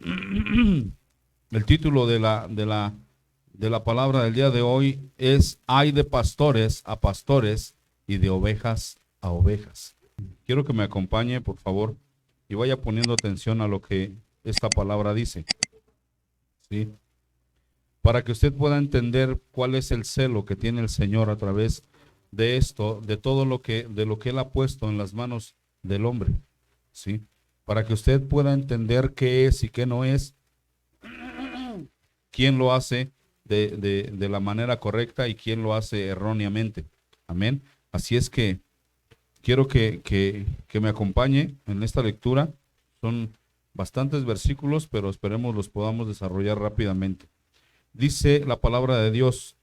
El título de la palabra del día de hoy es Hay de pastores a pastores y de ovejas a ovejas. Quiero que me acompañe, por favor, y vaya poniendo atención a lo que esta palabra dice, ¿sí? Para que usted pueda entender cuál es el celo que tiene el Señor a través de esto, de todo de lo que Él ha puesto en las manos del hombre, ¿sí? Para que usted pueda entender qué es y qué no es, quién lo hace de la manera correcta y quién lo hace erróneamente. Amén. Así es que quiero que me acompañe en esta lectura. Son bastantes versículos, pero esperemos los podamos desarrollar rápidamente. Dice la palabra de Dios: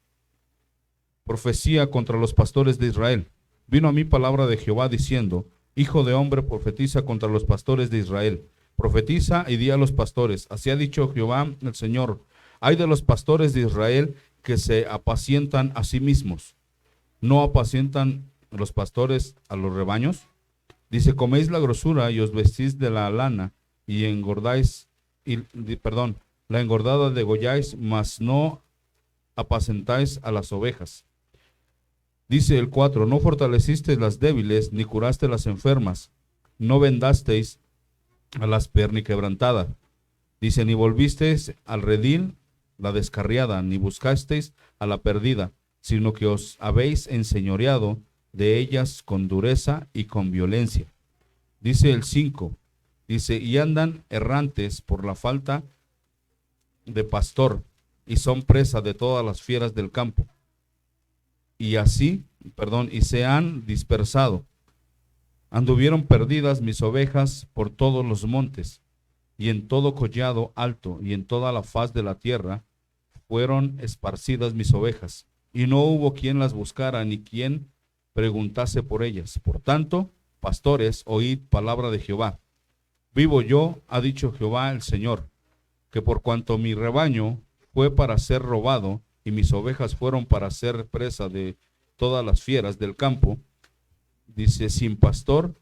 profecía contra los pastores de Israel. Vino a mí palabra de Jehová diciendo: Hijo de hombre, profetiza contra los pastores de Israel. Profetiza y di a los pastores: así ha dicho Jehová el Señor, hay de los pastores de Israel que se apacientan a sí mismos. ¿No apacientan los pastores a los rebaños? Dice: coméis la grosura y os vestís de la lana y engordáis, la engordada degolláis, mas no apacentáis a las ovejas. Dice el 4: no fortalecisteis las débiles, ni curaste las enfermas, no vendasteis a las perniquebrantadas. Dice: ni volvisteis al redil la descarriada, ni buscasteis a la perdida, sino que os habéis enseñoreado de ellas con dureza y con violencia. Dice el 5, dice: y andan errantes por la falta de pastor, y son presa de todas las fieras del campo. Y se han dispersado. Anduvieron perdidas mis ovejas por todos los montes, y en todo collado alto, y en toda la faz de la tierra, fueron esparcidas mis ovejas, y no hubo quien las buscara, ni quien preguntase por ellas. Por tanto, pastores, oíd palabra de Jehová. Vivo yo, ha dicho Jehová el Señor, que por cuanto mi rebaño fue para ser robado, y mis ovejas fueron para ser presa de todas las fieras del campo, dice: sin pastor,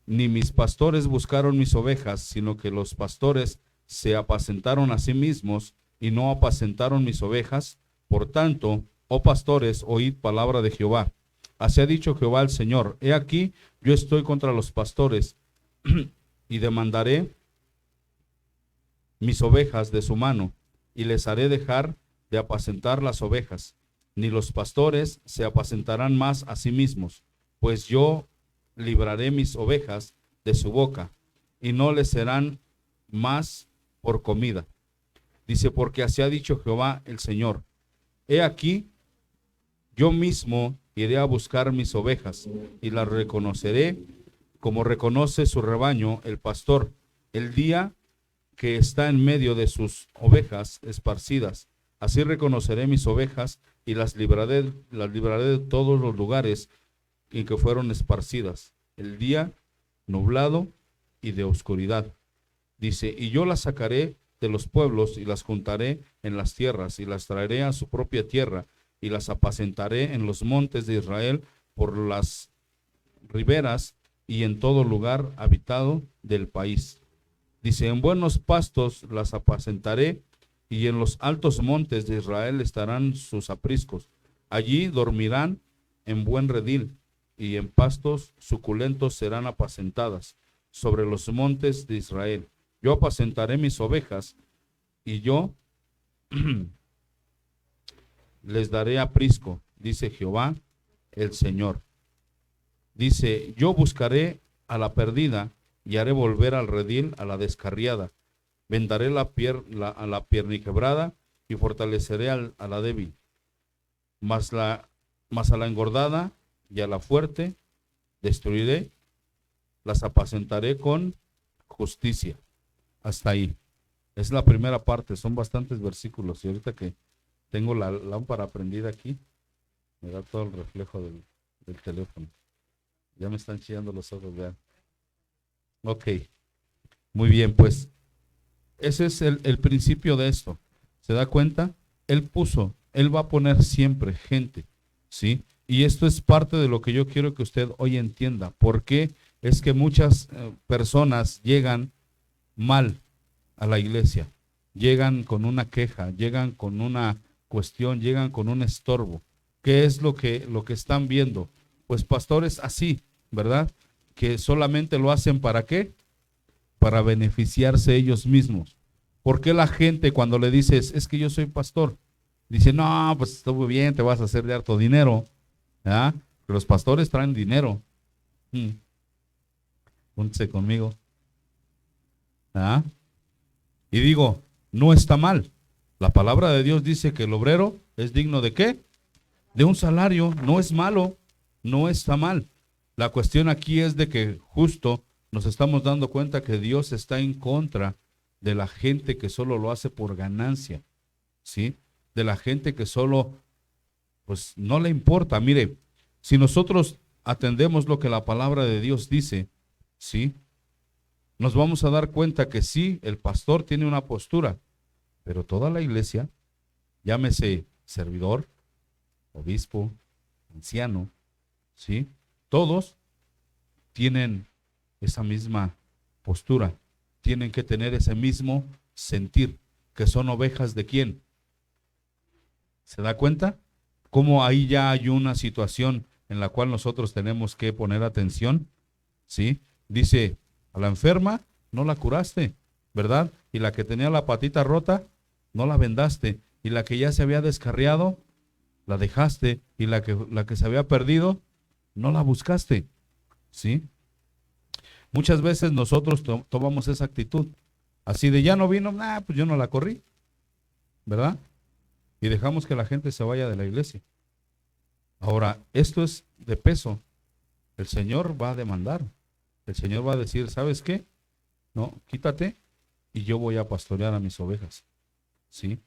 ni mis pastores buscaron mis ovejas, sino que los pastores se apacentaron a sí mismos, y no apacentaron mis ovejas. Por tanto, oh pastores, oíd palabra de Jehová. Así ha dicho Jehová el Señor: he aquí, yo estoy contra los pastores, y demandaré mis ovejas de su mano, y les haré dejar de apacentar las ovejas, ni los pastores se apacentarán más a sí mismos, pues yo libraré mis ovejas de su boca, y no les serán más por comida. Dice: porque así ha dicho Jehová el Señor: he aquí, yo mismo iré a buscar mis ovejas, y las reconoceré como reconoce su rebaño el pastor, el día que está en medio de sus ovejas esparcidas. Así reconoceré mis ovejas y las libraré de todos los lugares en que fueron esparcidas, el día nublado y de oscuridad. Dice: y yo las sacaré de los pueblos y las juntaré en las tierras, y las traeré a su propia tierra, y las apacentaré en los montes de Israel, por las riberas y en todo lugar habitado del país. Dice: en buenos pastos las apacentaré, y en los altos montes de Israel estarán sus apriscos. Allí dormirán en buen redil, y en pastos suculentos serán apacentadas sobre los montes de Israel. Yo apacentaré mis ovejas, y yo les daré aprisco, dice Jehová el Señor. Dice: yo buscaré a la perdida, y haré volver al redil a la descarriada. Vendaré a la pierniquebrada, y fortaleceré a la débil. Mas a la engordada y a la fuerte destruiré, las apacentaré con justicia. Hasta ahí. Es la primera parte, son bastantes versículos. Y ahorita que tengo la lámpara prendida aquí, me da todo el reflejo del teléfono. Ya me están chillando los ojos, vean. Ok, muy bien, pues ese es el principio de esto. ¿Se da cuenta? Él va a poner siempre gente, ¿sí? Y esto es parte de lo que yo quiero que usted hoy entienda. ¿Por qué es que muchas personas llegan mal a la iglesia, llegan con una queja, llegan con una cuestión, llegan con un estorbo. ¿Qué es lo que están viendo? Pues pastores así, ¿verdad? Que solamente lo hacen ¿para qué? Para beneficiarse ellos mismos. ¿Por qué la gente cuando le dices, es que yo soy pastor? Dice, no, pues está muy bien, te vas a hacer de harto dinero. ¿Ah? Los pastores traen dinero. Júntese conmigo. ¿Ah? Y digo, no está mal. La palabra de Dios dice que el obrero es digno ¿de qué? De un salario. No es malo, no está mal. La cuestión aquí es de que justo nos estamos dando cuenta que Dios está en contra de la gente que solo lo hace por ganancia, ¿sí? De la gente que solo, pues no le importa. Mire, si nosotros atendemos lo que la palabra de Dios dice, ¿sí? Nos vamos a dar cuenta que sí, el pastor tiene una postura, pero toda la iglesia, llámese servidor, obispo, anciano, ¿sí? Todos tienen esa misma postura, tienen que tener ese mismo sentir, que son ovejas ¿de quién? ¿Se da cuenta? Cómo ahí ya hay una situación en la cual nosotros tenemos que poner atención, ¿sí? Dice, a la enferma no la curaste, ¿verdad? Y la que tenía la patita rota, no la vendaste. Y la que ya se había descarriado, la dejaste. Y la que se había perdido, no la buscaste, ¿sí? Muchas veces nosotros tomamos esa actitud, así de ya no vino, pues yo no la corrí, ¿verdad? Y dejamos que la gente se vaya de la iglesia. Ahora, esto es de peso. El Señor va a demandar. El Señor va a decir, ¿sabes qué? No, quítate y yo voy a pastorear a mis ovejas, ¿sí?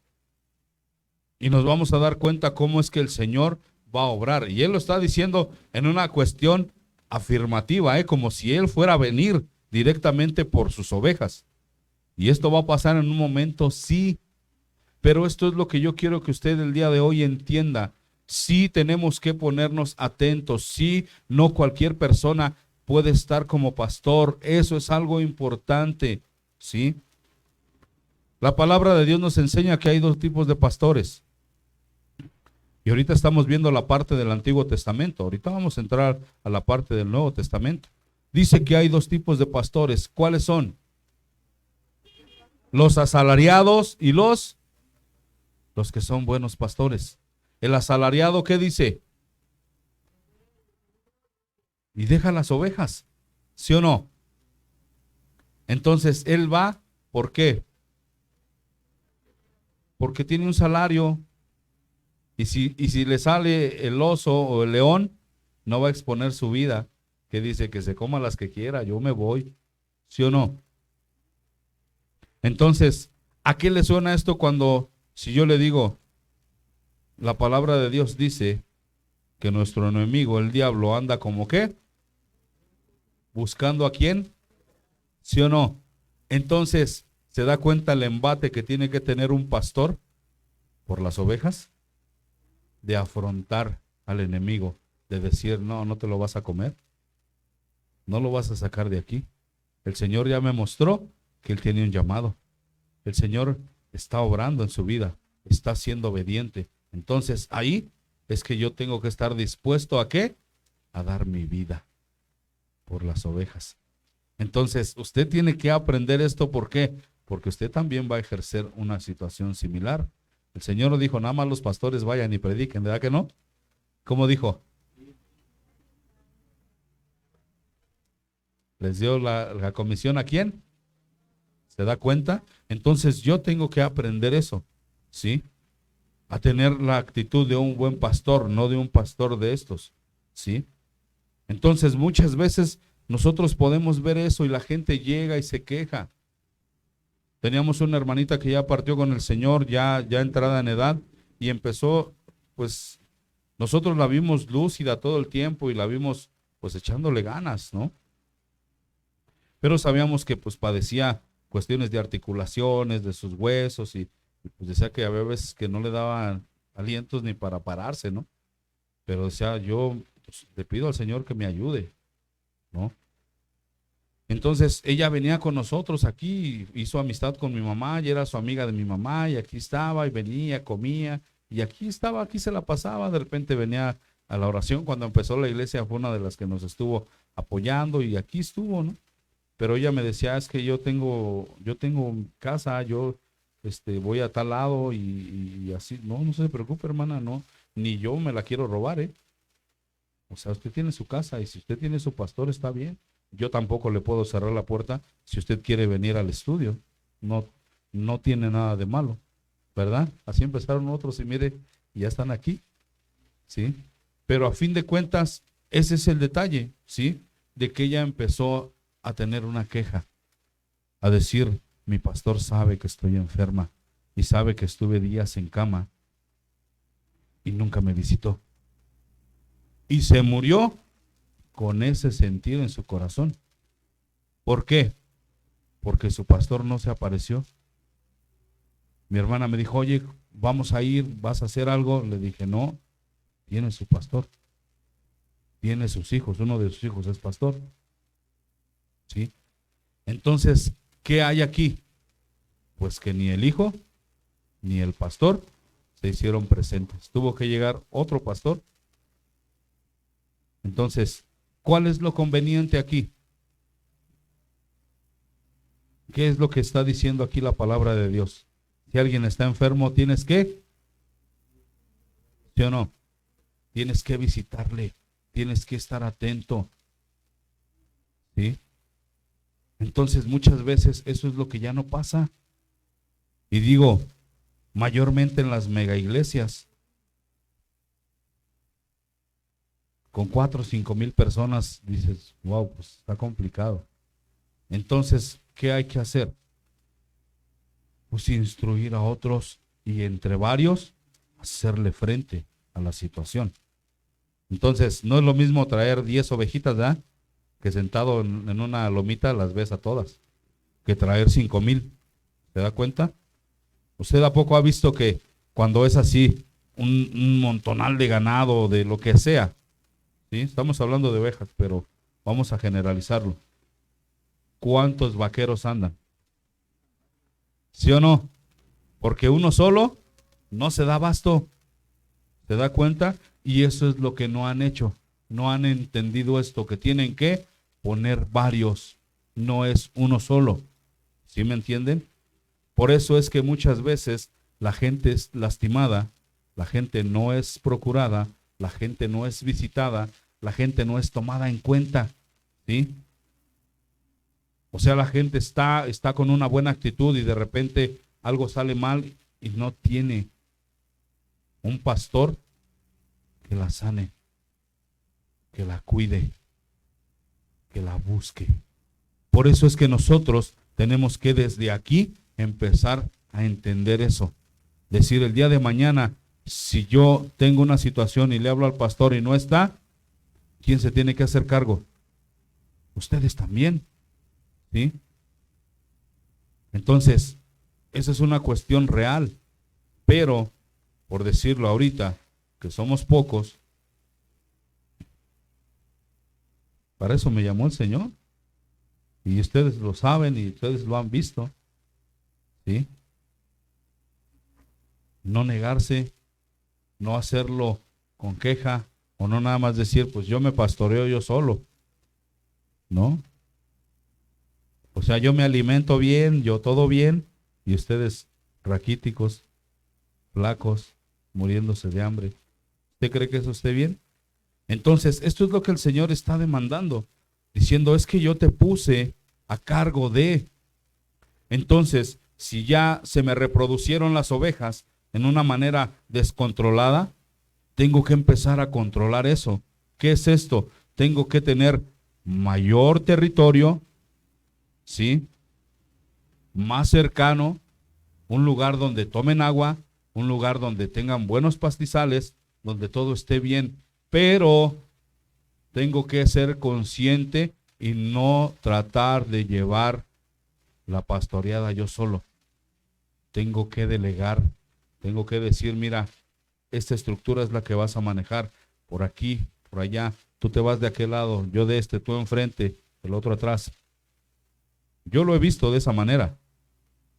Y nos vamos a dar cuenta cómo es que el Señor va a obrar. Y Él lo está diciendo en una cuestión afirmativa, como si Él fuera a venir directamente por sus ovejas. Y esto va a pasar en un momento, sí. Pero esto es lo que yo quiero que usted el día de hoy entienda. Sí tenemos que ponernos atentos. Sí, no cualquier persona puede estar como pastor. Eso es algo importante, ¿sí? La palabra de Dios nos enseña que hay dos tipos de pastores. Y ahorita estamos viendo la parte del Antiguo Testamento. Ahorita vamos a entrar a la parte del Nuevo Testamento. Dice que hay dos tipos de pastores. ¿Cuáles son? Los asalariados y los que son buenos pastores. El asalariado, ¿qué dice? Y deja las ovejas, ¿sí o no? Entonces él va, ¿por qué? Porque tiene un salario. Y si le sale el oso o el león, no va a exponer su vida. Que dice que se coma las que quiera, yo me voy, ¿sí o no? Entonces, ¿a qué le suena esto cuando, si yo le digo, la palabra de Dios dice que nuestro enemigo, el diablo, anda como qué? ¿Buscando a quién? ¿Sí o no? Entonces, ¿se da cuenta el embate que tiene que tener un pastor por las ovejas? De afrontar al enemigo, de decir, no, no te lo vas a comer, no lo vas a sacar de aquí. El Señor ya me mostró que Él tiene un llamado. El Señor está obrando en su vida, está siendo obediente. Entonces ahí es que yo tengo que estar dispuesto ¿a qué? A dar mi vida por las ovejas. Entonces usted tiene que aprender esto. ¿Por qué? Porque usted también va a ejercer una situación similar. El Señor no dijo, nada más los pastores vayan y prediquen, ¿verdad que no? ¿Cómo dijo? ¿Les dio la comisión a quién? ¿Se da cuenta? Entonces yo tengo que aprender eso, ¿sí? A tener la actitud de un buen pastor, no de un pastor de estos, ¿sí? Entonces muchas veces nosotros podemos ver eso y la gente llega y se queja. Teníamos una hermanita que ya partió con el Señor, ya entrada en edad, y empezó, pues, nosotros la vimos lúcida todo el tiempo y la vimos, pues, echándole ganas, ¿no? Pero sabíamos que, pues, padecía cuestiones de articulaciones, de sus huesos, y pues decía que había veces que no le daban alientos ni para pararse, ¿no? Pero decía, yo pues, le pido al Señor que me ayude, ¿no? Entonces ella venía con nosotros aquí, hizo amistad con mi mamá, y era su amiga de mi mamá, y aquí estaba, y venía, comía, y aquí estaba, aquí se la pasaba. De repente venía a la oración. Cuando empezó la iglesia fue una de las que nos estuvo apoyando, y aquí estuvo, ¿no? Pero ella me decía, es que yo tengo casa, yo voy a tal lado, y así. No, no se preocupe, hermana, no, ni yo me la quiero robar, ¿eh? O sea, usted tiene su casa, y si usted tiene su pastor, está bien. Yo tampoco le puedo cerrar la puerta si usted quiere venir al estudio. No, no tiene nada de malo, ¿verdad? Así empezaron otros, y mire, ya están aquí, ¿sí? Pero a fin de cuentas, ese es el detalle, ¿sí? De que ella empezó a tener una queja, a decir, mi pastor sabe que estoy enferma y sabe que estuve días en cama y nunca me visitó. Y se murió con ese sentido en su corazón. ¿Por qué? Porque su pastor no se apareció. Mi hermana me dijo, oye, vamos a ir, ¿vas a hacer algo? Le dije, no, tiene su pastor, tiene sus hijos, uno de sus hijos es pastor, ¿sí? Entonces, ¿qué hay aquí? Pues que ni el hijo ni el pastor se hicieron presentes. Tuvo que llegar otro pastor. Entonces, ¿cuál es lo conveniente aquí? ¿Qué es lo que está diciendo aquí la palabra de Dios? Si alguien está enfermo, tienes que, ¿sí o no? Tienes que visitarle, tienes que estar atento, ¿sí? Entonces, muchas veces eso es lo que ya no pasa. Y digo, mayormente en las mega iglesias, con 4 o 5 mil personas, dices, wow, pues está complicado. Entonces, ¿qué hay que hacer? Pues instruir a otros, y entre varios hacerle frente a la situación. Entonces, no es lo mismo traer 10 ovejitas, ¿verdad? Que sentado en una lomita las ves a todas, que traer 5,000. ¿Se da cuenta? ¿Usted a poco ha visto que cuando es así, un montonal de ganado, de lo que sea, ¿sí? Estamos hablando de ovejas, pero vamos a generalizarlo. ¿Cuántos vaqueros andan? ¿Sí o no? Porque uno solo no se da abasto. ¿Se da cuenta? Y eso es lo que no han hecho. No han entendido esto, que tienen que poner varios. No es uno solo. ¿Sí me entienden? Por eso es que muchas veces la gente es lastimada, la gente no es procurada, la gente no es visitada, la gente no es tomada en cuenta, ¿sí? O sea, la gente está con una buena actitud, y de repente algo sale mal y no tiene un pastor que la sane, que la cuide, que la busque. Por eso es que nosotros tenemos que desde aquí empezar a entender eso. Decir, el día de mañana, si yo tengo una situación y le hablo al pastor y no está, ¿quién se tiene que hacer cargo? Ustedes también, ¿sí? Entonces, esa es una cuestión real. Pero, por decirlo ahorita, que somos pocos, para eso me llamó el Señor. Y ustedes lo saben y ustedes lo han visto, ¿sí? No negarse, no hacerlo con queja, o no nada más decir, pues yo me pastoreo yo solo, ¿no? O sea, yo me alimento bien, yo todo bien, y ustedes raquíticos, flacos, muriéndose de hambre. ¿Usted cree que eso esté bien? Entonces, esto es lo que el Señor está demandando, diciendo, es que yo te puse a cargo de. Entonces, si ya se me reproducieron las ovejas en una manera descontrolada, tengo que empezar a controlar eso. ¿Qué es esto? Tengo que tener mayor territorio, ¿sí? Más cercano, un lugar donde tomen agua, un lugar donde tengan buenos pastizales, donde todo esté bien, pero tengo que ser consciente y no tratar de llevar la pastoreada yo solo. Tengo que delegar, tengo que decir, mira, esta estructura es la que vas a manejar, por aquí, por allá, tú te vas de aquel lado, yo de este, tú enfrente, el otro atrás, Yo lo he visto de esa manera,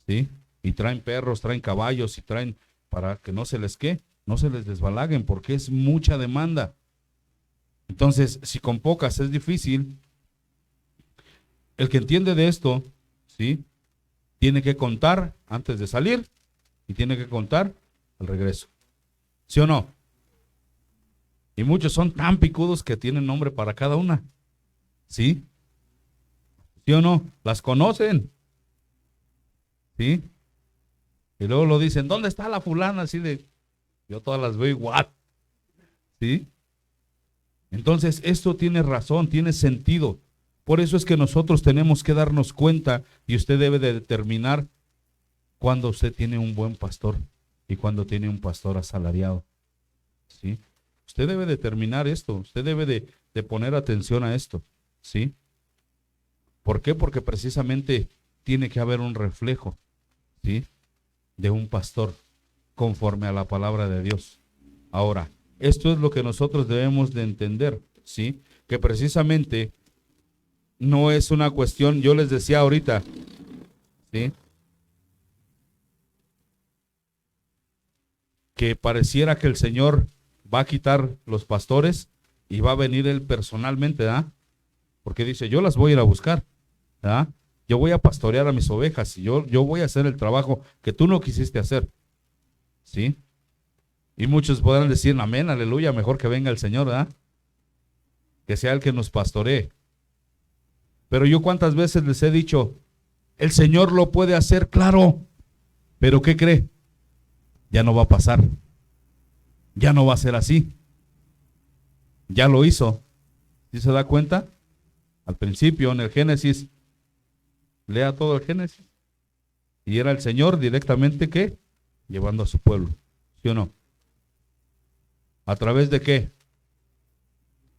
¿sí? Y traen perros, traen caballos y traen para que no se les no se les desbalaguen porque es mucha demanda. Entonces, si con pocas es difícil, el que entiende de esto, ¿sí? Tiene que contar antes de salir y tiene que contar al regreso. ¿Sí o no? Y muchos son tan picudos que tienen nombre para cada una. ¿Sí? ¿Sí o no? Las conocen. ¿Sí? Y luego lo dicen, ¿dónde está la fulana? Así de, yo todas las veo igual. ¿Sí? Entonces, esto tiene razón, tiene sentido. Por eso es que nosotros tenemos que darnos cuenta y usted debe de determinar cuando usted tiene un buen pastor y cuando tiene un pastor asalariado. ¿Sí? Usted debe determinar esto, usted debe de poner atención a esto. ¿Sí? ¿Por qué? Porque precisamente tiene que haber un reflejo, ¿sí? De un pastor conforme a la palabra de Dios. Ahora, esto es lo que nosotros debemos de entender, ¿sí? Que precisamente no es una cuestión, yo les decía ahorita, ¿sí? Que pareciera que el Señor va a quitar los pastores y va a venir Él personalmente, ¿verdad? Porque dice, yo las voy a ir a buscar, ¿verdad? Yo voy a pastorear a mis ovejas y yo voy a hacer el trabajo que tú no quisiste hacer, ¿sí? Y muchos podrán decir, amén, aleluya, mejor que venga el Señor, ¿verdad? Que sea el que nos pastoree. Pero yo cuántas veces les he dicho, el Señor lo puede hacer, claro, pero ¿qué cree? Ya no va a pasar, ya no va a ser así. Ya lo hizo. ¿Sí se da cuenta? Al principio, en el Génesis, lea todo el Génesis. Y era el Señor directamente, ¿qué? Llevando a su pueblo, ¿sí o no? ¿A través de qué?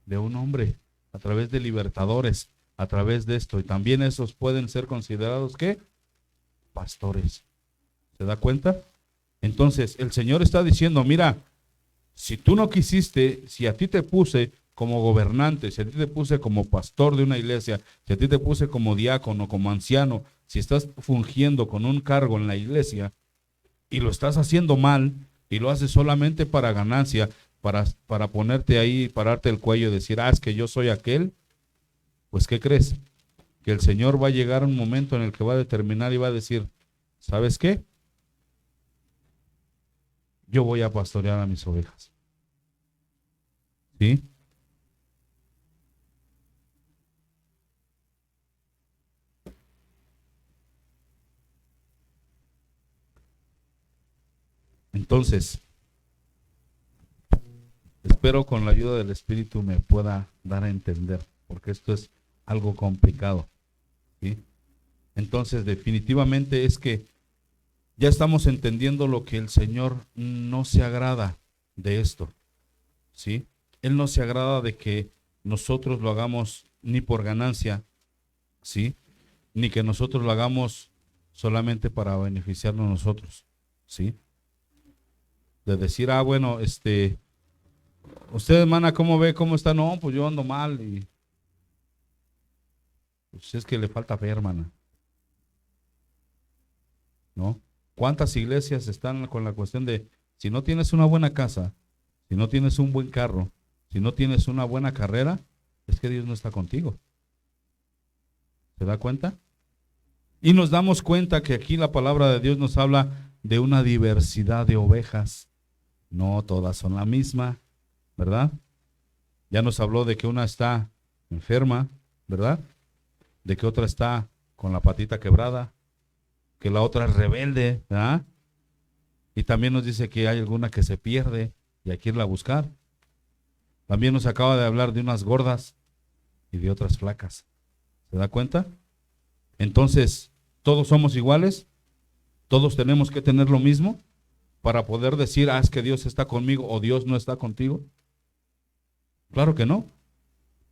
De un hombre, a través de libertadores, a través de esto. Y también esos pueden ser considerados, ¿qué? Pastores. ¿Se da cuenta? Entonces, el Señor está diciendo, mira, si tú no quisiste, si a ti te puse como gobernante, si a ti te puse como pastor de una iglesia, si a ti te puse como diácono, como anciano, si estás fungiendo con un cargo en la iglesia y lo estás haciendo mal y lo haces solamente para ganancia, para ponerte ahí, pararte el cuello y decir, es que yo soy aquel, pues ¿qué crees? Que el Señor va a llegar a un momento en el que va a determinar y va a decir, ¿sabes qué? Yo voy a pastorear a mis ovejas. ¿Sí? Entonces, espero con la ayuda del Espíritu me pueda dar a entender, porque esto es algo complicado. ¿Sí? Entonces, definitivamente es que ya estamos entendiendo lo que el Señor no se agrada de esto. ¿Sí? Él no se agrada de que nosotros lo hagamos ni por ganancia, ¿sí? Ni que nosotros lo hagamos solamente para beneficiarnos nosotros, ¿sí? De decir, bueno, usted, hermana, ¿cómo ve? ¿Cómo está? No, pues yo ando mal y pues es que le falta fe, hermana, ¿no? ¿Cuántas iglesias están con la cuestión de, si no tienes una buena casa, si no tienes un buen carro, si no tienes una buena carrera, es que Dios no está contigo? ¿Se da cuenta? Y nos damos cuenta que aquí la palabra de Dios nos habla de una diversidad de ovejas. No todas son la misma, ¿verdad? Ya nos habló de que una está enferma, ¿verdad? De que otra está con la patita quebrada, que la otra es rebelde, ¿verdad? Y también nos dice que hay alguna que se pierde y hay que irla a buscar. También nos acaba de hablar de unas gordas y de otras flacas. ¿Se da cuenta? Entonces, ¿todos somos iguales? ¿Todos tenemos que tener lo mismo para poder decir, es que Dios está conmigo o Dios no está contigo? Claro que no.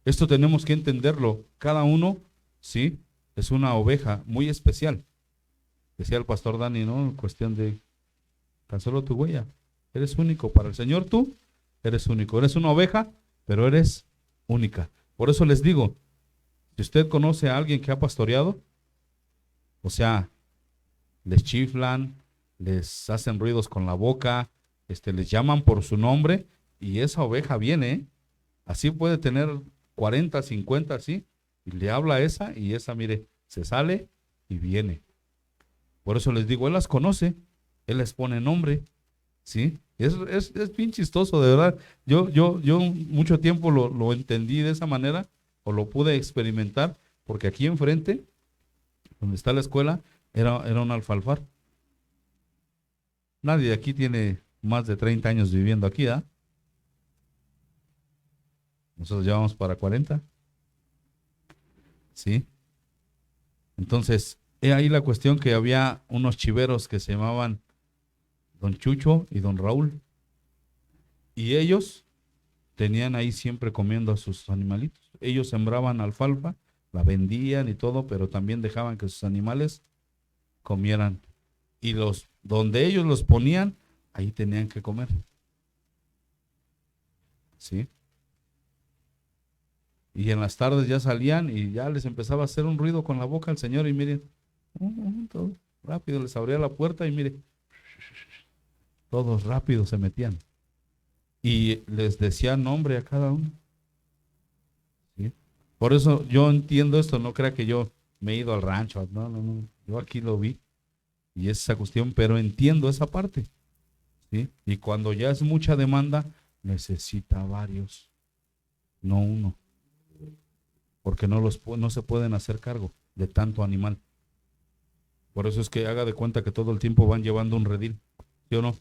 Esto tenemos que entenderlo. Cada uno, sí, es una oveja muy especial. Decía el pastor Dani, ¿no? En cuestión de tan solo tu huella. Eres único. Para el Señor tú eres único. Eres una oveja, pero eres única. Por eso les digo, si usted conoce a alguien que ha pastoreado, O sea, les chiflan, les hacen ruidos con la boca, les llaman por su nombre y esa oveja viene, ¿eh? Así puede tener 40, 50, así, y le habla a esa y esa, mire, se sale y viene. Por eso les digo, él las conoce, él les pone nombre, ¿sí? Es bien chistoso, de verdad. Yo mucho tiempo lo entendí de esa manera, o lo pude experimentar, porque aquí enfrente, donde está la escuela, era un alfalfar. Nadie de aquí tiene más de 30 años viviendo aquí, ¿ah? Nosotros ya vamos para 40, ¿sí? Entonces, he ahí la cuestión que había unos chiveros que se llamaban Don Chucho y Don Raúl. Y ellos tenían ahí siempre comiendo a sus animalitos. Ellos sembraban alfalfa, la vendían y todo, pero también dejaban que sus animales comieran. Y donde ellos los ponían, ahí tenían que comer. ¿Sí? Y en las tardes ya salían y ya les empezaba a hacer un ruido con la boca al Señor y miren, todo rápido les abría la puerta y mire, todos rápido se metían. Y les decía nombre a cada uno. ¿Sí? Por eso yo entiendo esto, no crea que yo me he ido al rancho, no, yo aquí lo vi y es esa cuestión, pero entiendo esa parte. ¿Sí? Y cuando ya es mucha demanda, necesita varios, no uno, porque no se pueden hacer cargo de tanto animal. Por eso es que haga de cuenta que todo el tiempo van llevando un redil, ¿sí o no?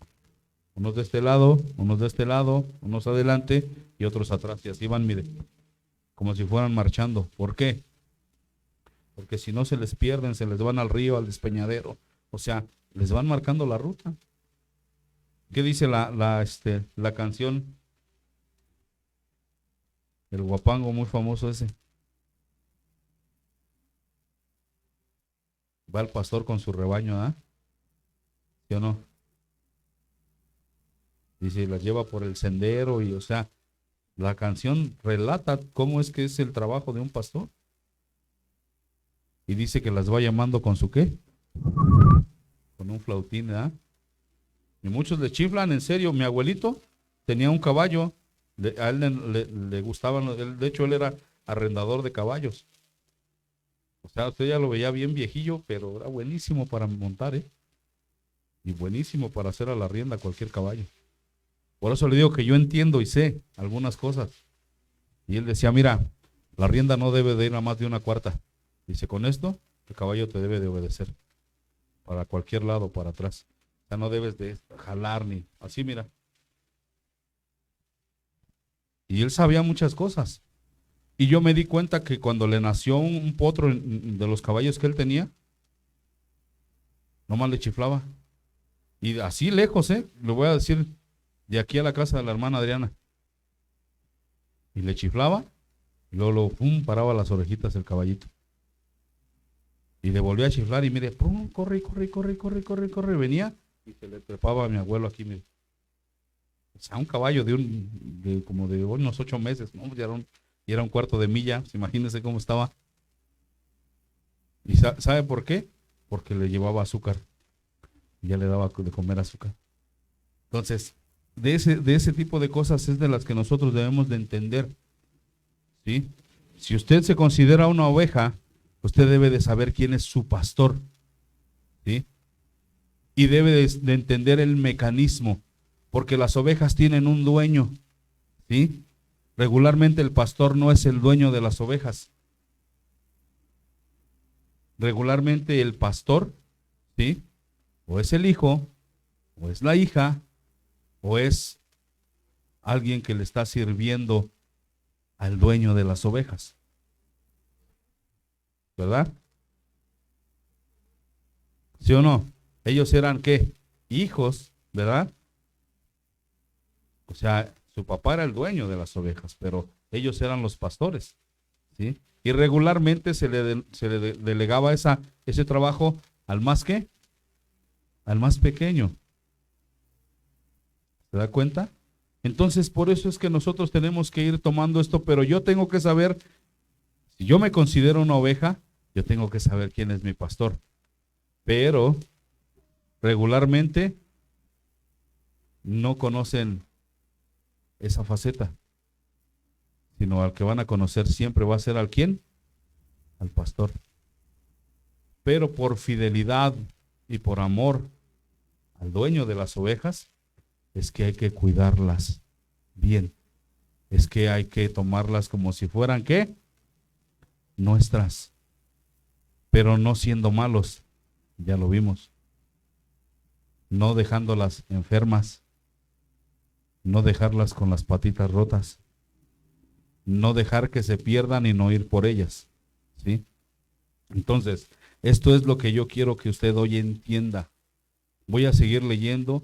Unos de este lado, unos de este lado, unos adelante y otros atrás. Y así van, mire, como si fueran marchando. ¿Por qué? Porque si no se les pierden, se les van al río, al despeñadero. O sea, les van marcando la ruta. ¿Qué dice la canción? El guapango muy famoso ese. Va el pastor con su rebaño, ¿ah? ¿Sí o no? Dice, las lleva por el sendero y, o sea, la canción relata cómo es que es el trabajo de un pastor. Y dice que las va llamando con su ¿qué? Con un flautín, ¿verdad? Y muchos le chiflan, en serio. Mi abuelito tenía un caballo, a él le gustaban, de hecho él era arrendador de caballos. O sea, usted ya lo veía bien viejillo, pero era buenísimo para montar, ¿eh? Y buenísimo para hacer a la rienda cualquier caballo. Por eso le digo que yo entiendo y sé algunas cosas. Y él decía, mira, la rienda no debe de ir a más de una cuarta. Dice, con esto, el caballo te debe de obedecer. Para cualquier lado, para atrás. O sea, no debes de jalar ni así, mira. Y él sabía muchas cosas. Y yo me di cuenta que cuando le nació un potro de los caballos que él tenía, nomás le chiflaba. Y así lejos, le voy a decir, de aquí a la casa de la hermana Adriana. Y le chiflaba, y luego paraba las orejitas el caballito. Y le volvía a chiflar y mire, pum, corre, venía y se le trepaba a mi abuelo aquí, mire. O sea, un caballo como de unos 8 meses, ¿no? Y era un cuarto de milla, pues imagínense cómo estaba. ¿Y sabe por qué? Porque le llevaba azúcar. Y ya le daba de comer azúcar. Entonces, de ese tipo de cosas es de las que nosotros debemos de entender. ¿Sí? Si usted se considera una oveja, usted debe de saber quién es su pastor. ¿Sí? Y debe de entender el mecanismo, porque las ovejas tienen un dueño. ¿Sí? Regularmente el pastor no es el dueño de las ovejas. Regularmente el pastor, ¿sí? O es el hijo, o es la hija, o es alguien que le está sirviendo al dueño de las ovejas. ¿Verdad? ¿Sí o no? Ellos eran ¿qué? Hijos, ¿verdad? O sea, su papá era el dueño de las ovejas, pero ellos eran los pastores, ¿sí? Y regularmente se le delegaba ese trabajo al más ¿qué? Al más pequeño. ¿Se da cuenta? Entonces, por eso es que nosotros tenemos que ir tomando esto, pero yo tengo que saber, si yo me considero una oveja, yo tengo que saber quién es mi pastor. pero regularmente no conocen esa faceta, sino al que van a conocer siempre va a ser ¿al quién? Al pastor. Pero por fidelidad y por amor al dueño de las ovejas, es que hay que cuidarlas bien. Es que hay que tomarlas como si fueran, ¿qué? Nuestras. Pero no siendo malos, ya lo vimos. No dejándolas enfermas. No dejarlas con las patitas rotas. No dejar que se pierdan y no ir por ellas. ¿Sí? Entonces, esto es lo que yo quiero que usted hoy entienda. Voy a seguir leyendo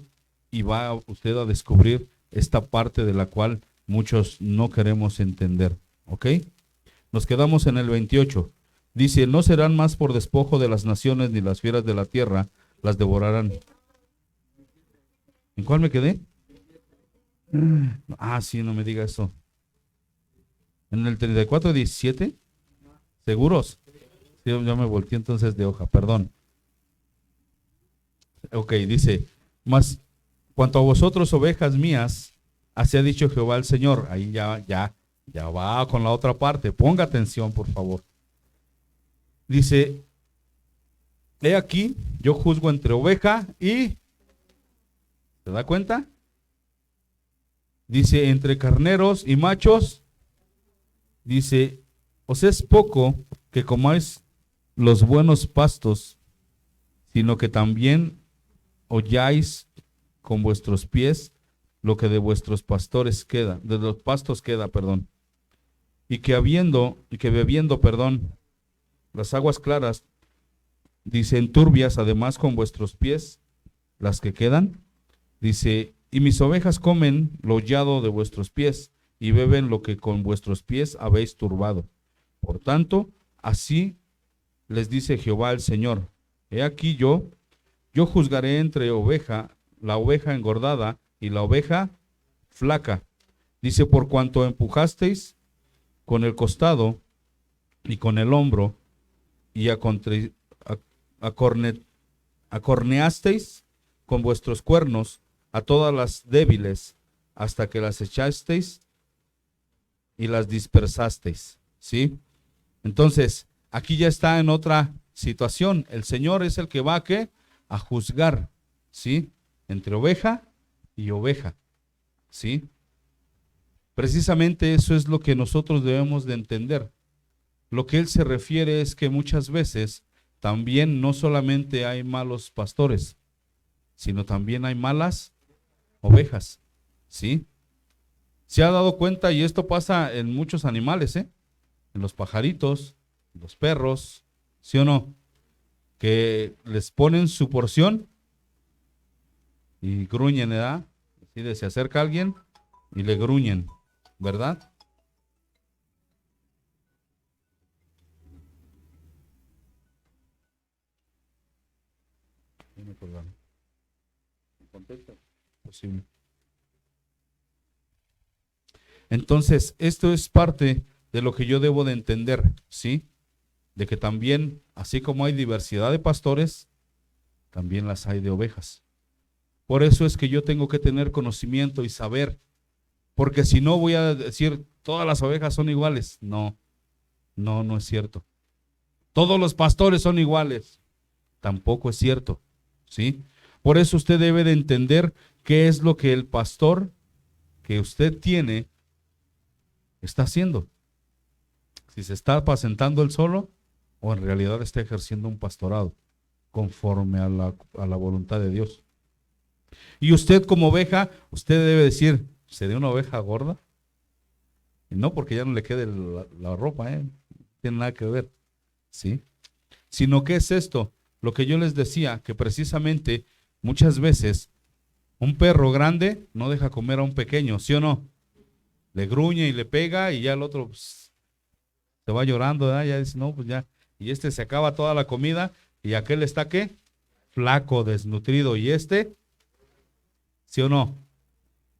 y va usted a descubrir esta parte de la cual muchos no queremos entender. ¿Ok? Nos quedamos en el 28. Dice, no serán más por despojo de las naciones ni las fieras de la tierra las devorarán. ¿En cuál me quedé? Ah, sí, no me diga eso. En el 34:17. ¿Seguros? Sí, yo me volteé entonces de hoja, perdón. Ok, dice, mas cuanto a vosotros, ovejas mías, así ha dicho Jehová el Señor. Ahí ya va con la otra parte. Ponga atención, por favor. Dice, he aquí, yo juzgo entre oveja y, ¿se da cuenta? Dice, entre carneros y machos. Dice, os es poco que comáis los buenos pastos, sino que también holláis con vuestros pies lo que de vuestros pastores queda, de los pastos queda, perdón. Y que bebiendo, las aguas claras, dicen turbias, además con vuestros pies, las que quedan, dice, y mis ovejas comen lo hollado de vuestros pies, y beben lo que con vuestros pies habéis turbado. Por tanto, así les dice Jehová el Señor, he aquí yo juzgaré entre la oveja engordada y la oveja flaca. Dice, por cuanto empujasteis con el costado y con el hombro, y acorneasteis con vuestros cuernos a todas las débiles, hasta que las echasteis y las dispersasteis. ¿Sí? Entonces, aquí ya está en otra situación. El Señor es el que va a juzgar, ¿sí? Entre oveja y oveja, ¿sí? Precisamente eso es lo que nosotros debemos de entender. Lo que Él se refiere es que muchas veces también no solamente hay malos pastores, sino también hay malas ovejas, ¿sí? Se ha dado cuenta, y esto pasa en muchos animales, en los pajaritos, los perros, ¿sí o no? Que les ponen su porción y gruñen, ¿verdad? Así se acerca alguien y le gruñen, ¿verdad? Posible. Entonces, esto es parte de lo que yo debo de entender, ¿sí? De que también, así como hay diversidad de pastores, también las hay de ovejas. Por eso es que yo tengo que tener conocimiento y saber, porque si no voy a decir, todas las ovejas son iguales. No es cierto. Todos los pastores son iguales. Tampoco es cierto, ¿sí? Por eso usted debe de entender qué es lo que el pastor que usted tiene está haciendo. Si se está apacentando él solo o en realidad está ejerciendo un pastorado conforme a la voluntad de Dios. Y usted como oveja, usted debe decir, ¿seré una oveja gorda? Y no porque ya no le quede la ropa, no tiene nada que ver, ¿sí? Sino que es esto, lo que yo les decía, que precisamente muchas veces un perro grande no deja comer a un pequeño, ¿sí o no? Le gruñe y le pega y ya el otro pues, se va llorando, ¿verdad? Ya dice, no, pues ya, y se acaba toda la comida y aquel está, ¿qué? Flaco, desnutrido, y ¿sí o no?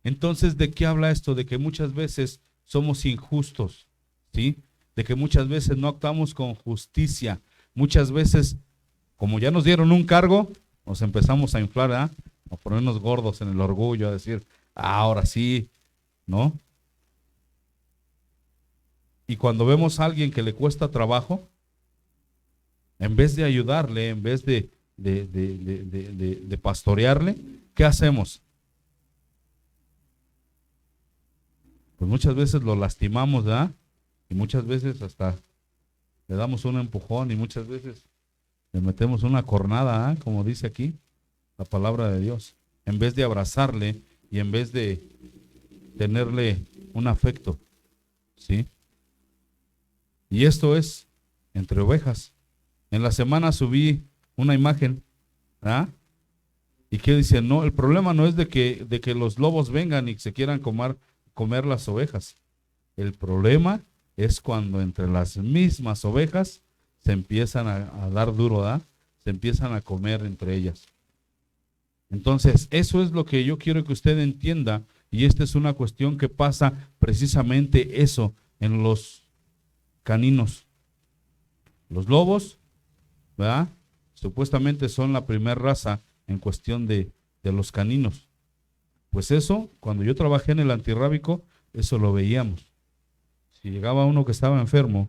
Entonces, ¿de qué habla esto? De que muchas veces somos injustos, ¿sí? De que muchas veces no actuamos con justicia, muchas veces como ya nos dieron un cargo, nos empezamos a inflar, ¿verdad? A ponernos gordos en el orgullo, a decir, ahora sí, ¿no? Y cuando vemos a alguien que le cuesta trabajo, en vez de ayudarle, en vez de pastorearle, ¿qué hacemos? Pues muchas veces lo lastimamos, ¿verdad? Y muchas veces hasta le damos un empujón y muchas veces le metemos una cornada, ¿ah? Como dice aquí la palabra de Dios, en vez de abrazarle y en vez de tenerle un afecto, ¿sí? Y esto es entre ovejas. En la semana subí una imagen, ¿ah? ¿Y qué dice? No, el problema no es de que los lobos vengan y se quieran comer las ovejas. El problema es cuando entre las mismas ovejas se empiezan a dar duro, ¿verdad? Se empiezan a comer entre ellas. Entonces, eso es lo que yo quiero que usted entienda, y esta es una cuestión que pasa precisamente eso en los caninos. Los lobos, ¿verdad? Supuestamente son la primera raza en cuestión de los caninos. Pues eso, cuando yo trabajé en el antirrábico, eso lo veíamos. Si llegaba uno que estaba enfermo,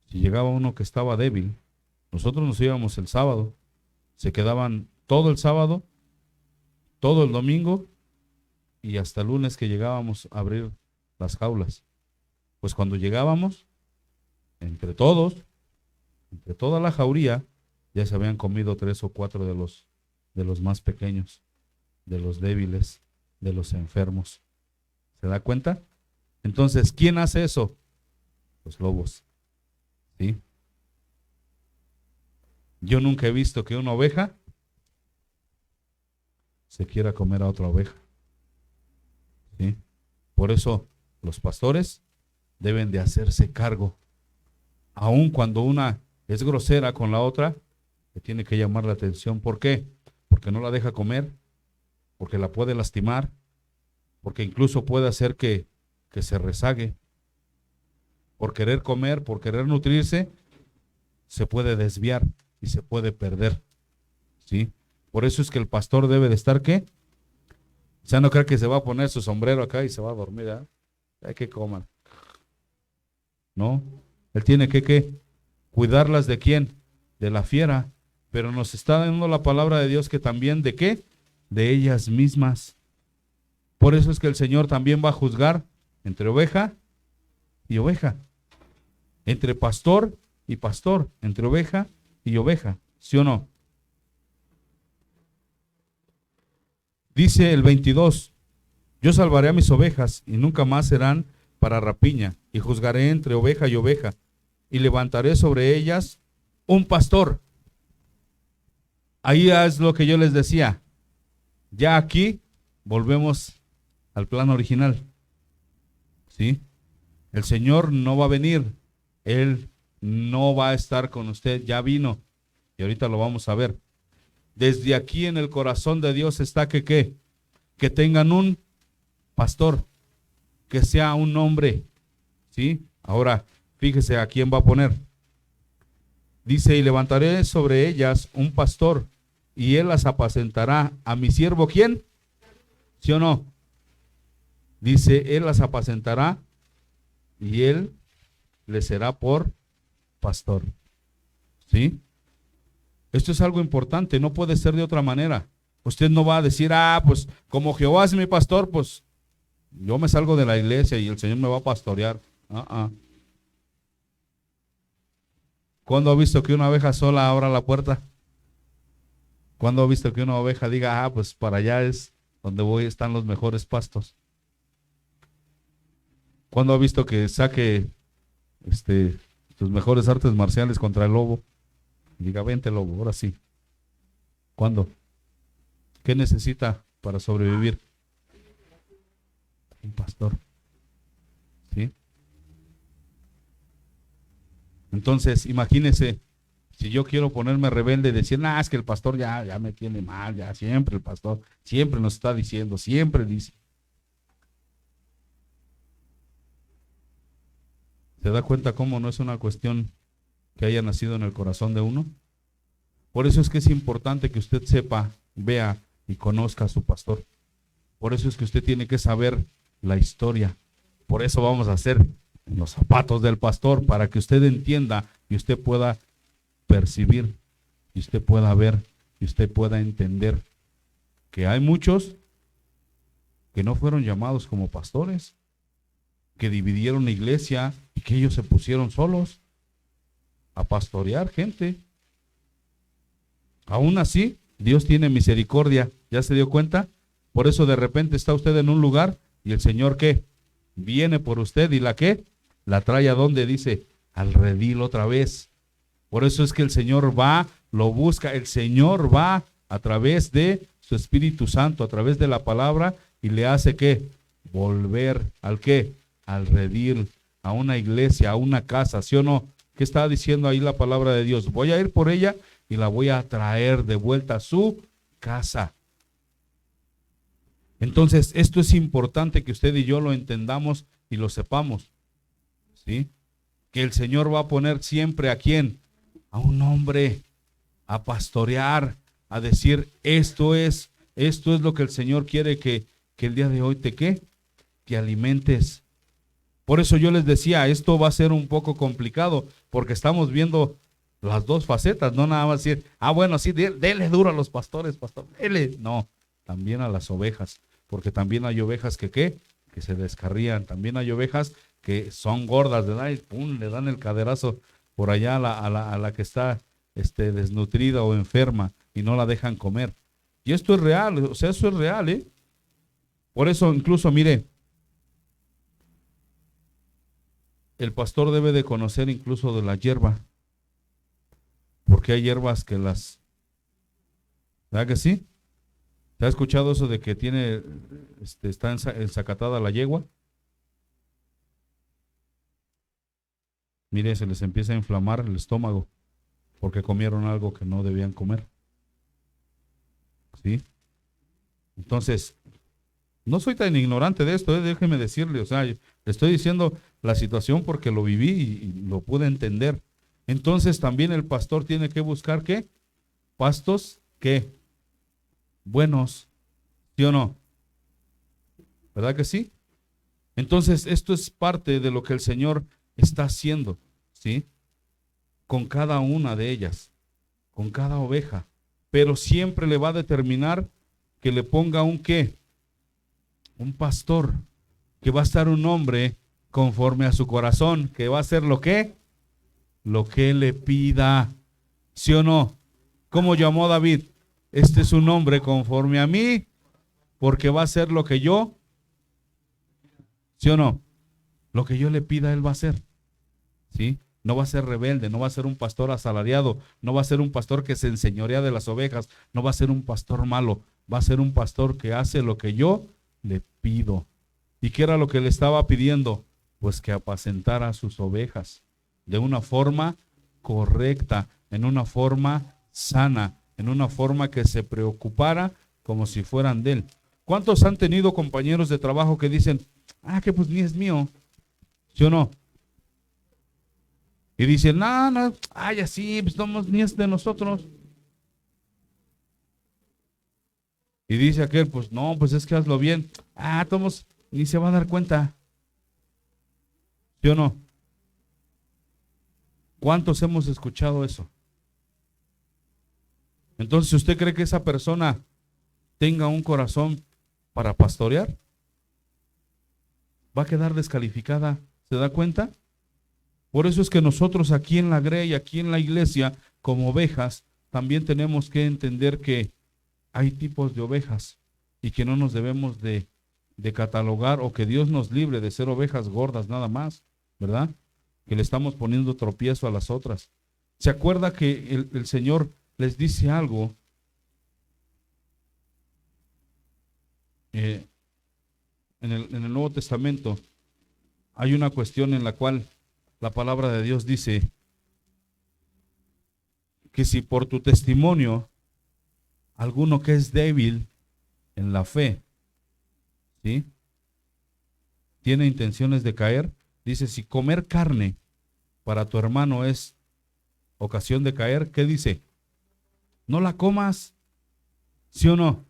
si llegaba uno que estaba débil, nosotros nos íbamos el sábado, se quedaban todo el sábado, todo el domingo y hasta el lunes que llegábamos a abrir las jaulas. Pues cuando llegábamos, entre todos, entre toda la jauría, ya se habían comido 3 o 4 de los más pequeños, de los débiles, de los enfermos. ¿Se da cuenta? Entonces, ¿quién hace eso? Los lobos. ¿Sí? Yo nunca he visto que una oveja se quiera comer a otra oveja. ¿Sí? Por eso los pastores deben de hacerse cargo. Aun cuando una es grosera con la otra, le tiene que llamar la atención. ¿Por qué? Porque no la deja comer, porque la puede lastimar, porque incluso puede hacer que se rezague. Por querer comer, por querer nutrirse, se puede desviar y se puede perder. ¿Sí? Por eso es que el pastor debe de estar, ¿qué? O sea, no cree que se va a poner su sombrero acá y se va a dormir, ¿eh? Hay que comer. No, él tiene que, ¿qué? Cuidarlas de quién, de la fiera, pero nos está dando la palabra de Dios que también de qué, de ellas mismas. Por eso es que el Señor también va a juzgar entre oveja y oveja, entre pastor y pastor, entre oveja y oveja, ¿sí o no? Dice el 22, yo salvaré a mis ovejas y nunca más serán para rapiña, y juzgaré entre oveja y oveja, y levantaré sobre ellas un pastor. Ahí es lo que yo les decía. Ya aquí volvemos al plan original. ¿Sí? El Señor no va a venir. Él no va a estar con usted. Ya vino. Y ahorita lo vamos a ver. Desde aquí en el corazón de Dios está que ¿qué? Que tengan un pastor. Que sea un hombre. ¿Sí? Ahora, fíjese a quién va a poner. Dice, y levantaré sobre ellas un pastor, y él las apacentará. ¿A mi siervo quién? ¿Sí o no? Dice, él las apacentará, y él le será por pastor. ¿Sí? Esto es algo importante, no puede ser de otra manera. Usted no va a decir, pues como Jehová es mi pastor, pues yo me salgo de la iglesia y el Señor me va a pastorear. ¿Cuándo ha visto que una oveja sola abra la puerta? ¿Cuándo ha visto que una oveja diga, pues para allá es donde voy, están los mejores pastos? ¿Cuándo ha visto que saque sus mejores artes marciales contra el lobo? Y diga, vente lobo, ahora sí. ¿Cuándo? ¿Qué necesita para sobrevivir? Un pastor. ¿Sí? Entonces, imagínese, si yo quiero ponerme rebelde y decir, es que el pastor ya me tiene mal, ya siempre el pastor, siempre nos está diciendo, siempre dice. ¿Se da cuenta cómo no es una cuestión que haya nacido en el corazón de uno? Por eso es que es importante que usted sepa, vea y conozca a su pastor. Por eso es que usted tiene que saber la historia. Por eso vamos a hacer los zapatos del pastor, para que usted entienda y usted pueda percibir, y usted pueda ver, y usted pueda entender que hay muchos que no fueron llamados como pastores, que dividieron la iglesia y que ellos se pusieron solos a pastorear gente. Aún así, Dios tiene misericordia. ¿Ya se dio cuenta? Por eso de repente está usted en un lugar y el Señor, ¿qué? Viene por usted y la ¿qué? La trae a donde dice, al redil otra vez. Por eso es que el Señor va, lo busca, el Señor va a través de su Espíritu Santo, a través de la palabra, y le hace ¿qué? Volver al ¿qué? Al redil, a una iglesia, a una casa, ¿sí o no? ¿Qué está diciendo ahí la palabra de Dios? Voy a ir por ella y la voy a traer de vuelta a su casa. Entonces, esto es importante que usted y yo lo entendamos y lo sepamos, ¿sí? Que el Señor va a poner siempre ¿a quién? A un hombre a pastorear, a decir, esto es lo que el Señor quiere que el día de hoy te ¿qué? Que alimentes. Por eso yo les decía, esto va a ser un poco complicado, porque estamos viendo las dos facetas, no nada más decir, bueno, sí, dele duro a los pastores, pastor, dele. No, también a las ovejas, porque también hay ovejas que ¿qué? Que se descarrían, también hay ovejas que son gordas, ¿verdad? Y pum, le dan el caderazo por allá a la que está desnutrida o enferma y no la dejan comer. Y esto es real, o sea, eso es real, ¿eh? Por eso incluso, mire, el pastor debe de conocer incluso de la hierba, porque hay hierbas que las, ¿verdad que sí? ¿Se ha escuchado eso de que está ensacatada la yegua? Mire, se les empieza a inflamar el estómago porque comieron algo que no debían comer. ¿Sí? Entonces, no soy tan ignorante de esto, déjeme decirle, o sea, le estoy diciendo la situación porque lo viví y lo pude entender. Entonces, también el pastor tiene que buscar ¿qué? Pastos, ¿qué? Buenos, ¿sí o no? ¿Verdad que sí? Entonces, esto es parte de lo que el Señor está haciendo, ¿sí? Con cada una de ellas, con cada oveja, pero siempre le va a determinar que le ponga un ¿qué? Un pastor, que va a estar un hombre conforme a su corazón, que va a hacer lo que le pida, ¿sí o no? ¿Cómo llamó David? Este es un hombre conforme a mí, porque va a hacer lo que yo, ¿sí o no? Lo que yo le pida, él va a hacer, ¿sí? No va a ser rebelde, no va a ser un pastor asalariado, no va a ser un pastor que se enseñorea de las ovejas, no va a ser un pastor malo, va a ser un pastor que hace lo que yo le pido. ¿Y qué era lo que le estaba pidiendo? Pues que apacentara sus ovejas de una forma correcta, en una forma sana, en una forma que se preocupara como si fueran de él. ¿Cuántos han tenido compañeros de trabajo que dicen, que pues ni es mío? ¿Sí o no? Y dicen, no, así, pues no, ni es de nosotros. Y dice aquel, pues no, pues es que hazlo bien. Todos, ni se va a dar cuenta. ¿Sí o no? ¿Cuántos hemos escuchado eso? Entonces, ¿usted cree que esa persona tenga un corazón para pastorear? Va a quedar descalificada. ¿Se da cuenta? Por eso es que nosotros aquí en la Grey, aquí en la iglesia, como ovejas, también tenemos que entender que hay tipos de ovejas y que no nos debemos de catalogar, o que Dios nos libre de ser ovejas gordas nada más, ¿verdad? Que le estamos poniendo tropiezo a las otras. ¿Se acuerda que el Señor les dice algo? En el Nuevo Testamento hay una cuestión en la cual la palabra de Dios dice que si por tu testimonio alguno que es débil en la fe, ¿sí?, tiene intenciones de caer, dice, si comer carne para tu hermano es ocasión de caer, ¿qué dice? No la comas, ¿sí o no?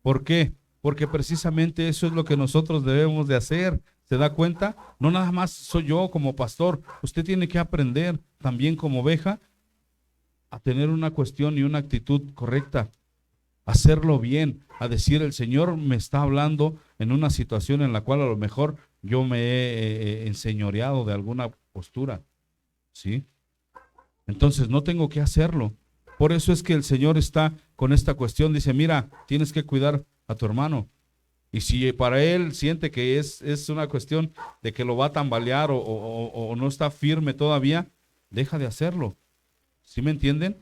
¿Por qué? Porque precisamente eso es lo que nosotros debemos de hacer. ¿Se da cuenta? No nada más soy yo como pastor. Usted tiene que aprender también como oveja a tener una cuestión y una actitud correcta, a hacerlo bien, a decir el Señor me está hablando en una situación en la cual a lo mejor yo me he enseñoreado de alguna postura, ¿sí? Entonces no tengo que hacerlo. Por eso es que el Señor está con esta cuestión, dice, mira, tienes que cuidar a tu hermano. Y si para él siente que es una cuestión de que lo va a tambalear o no está firme todavía, deja de hacerlo. ¿Sí me entienden?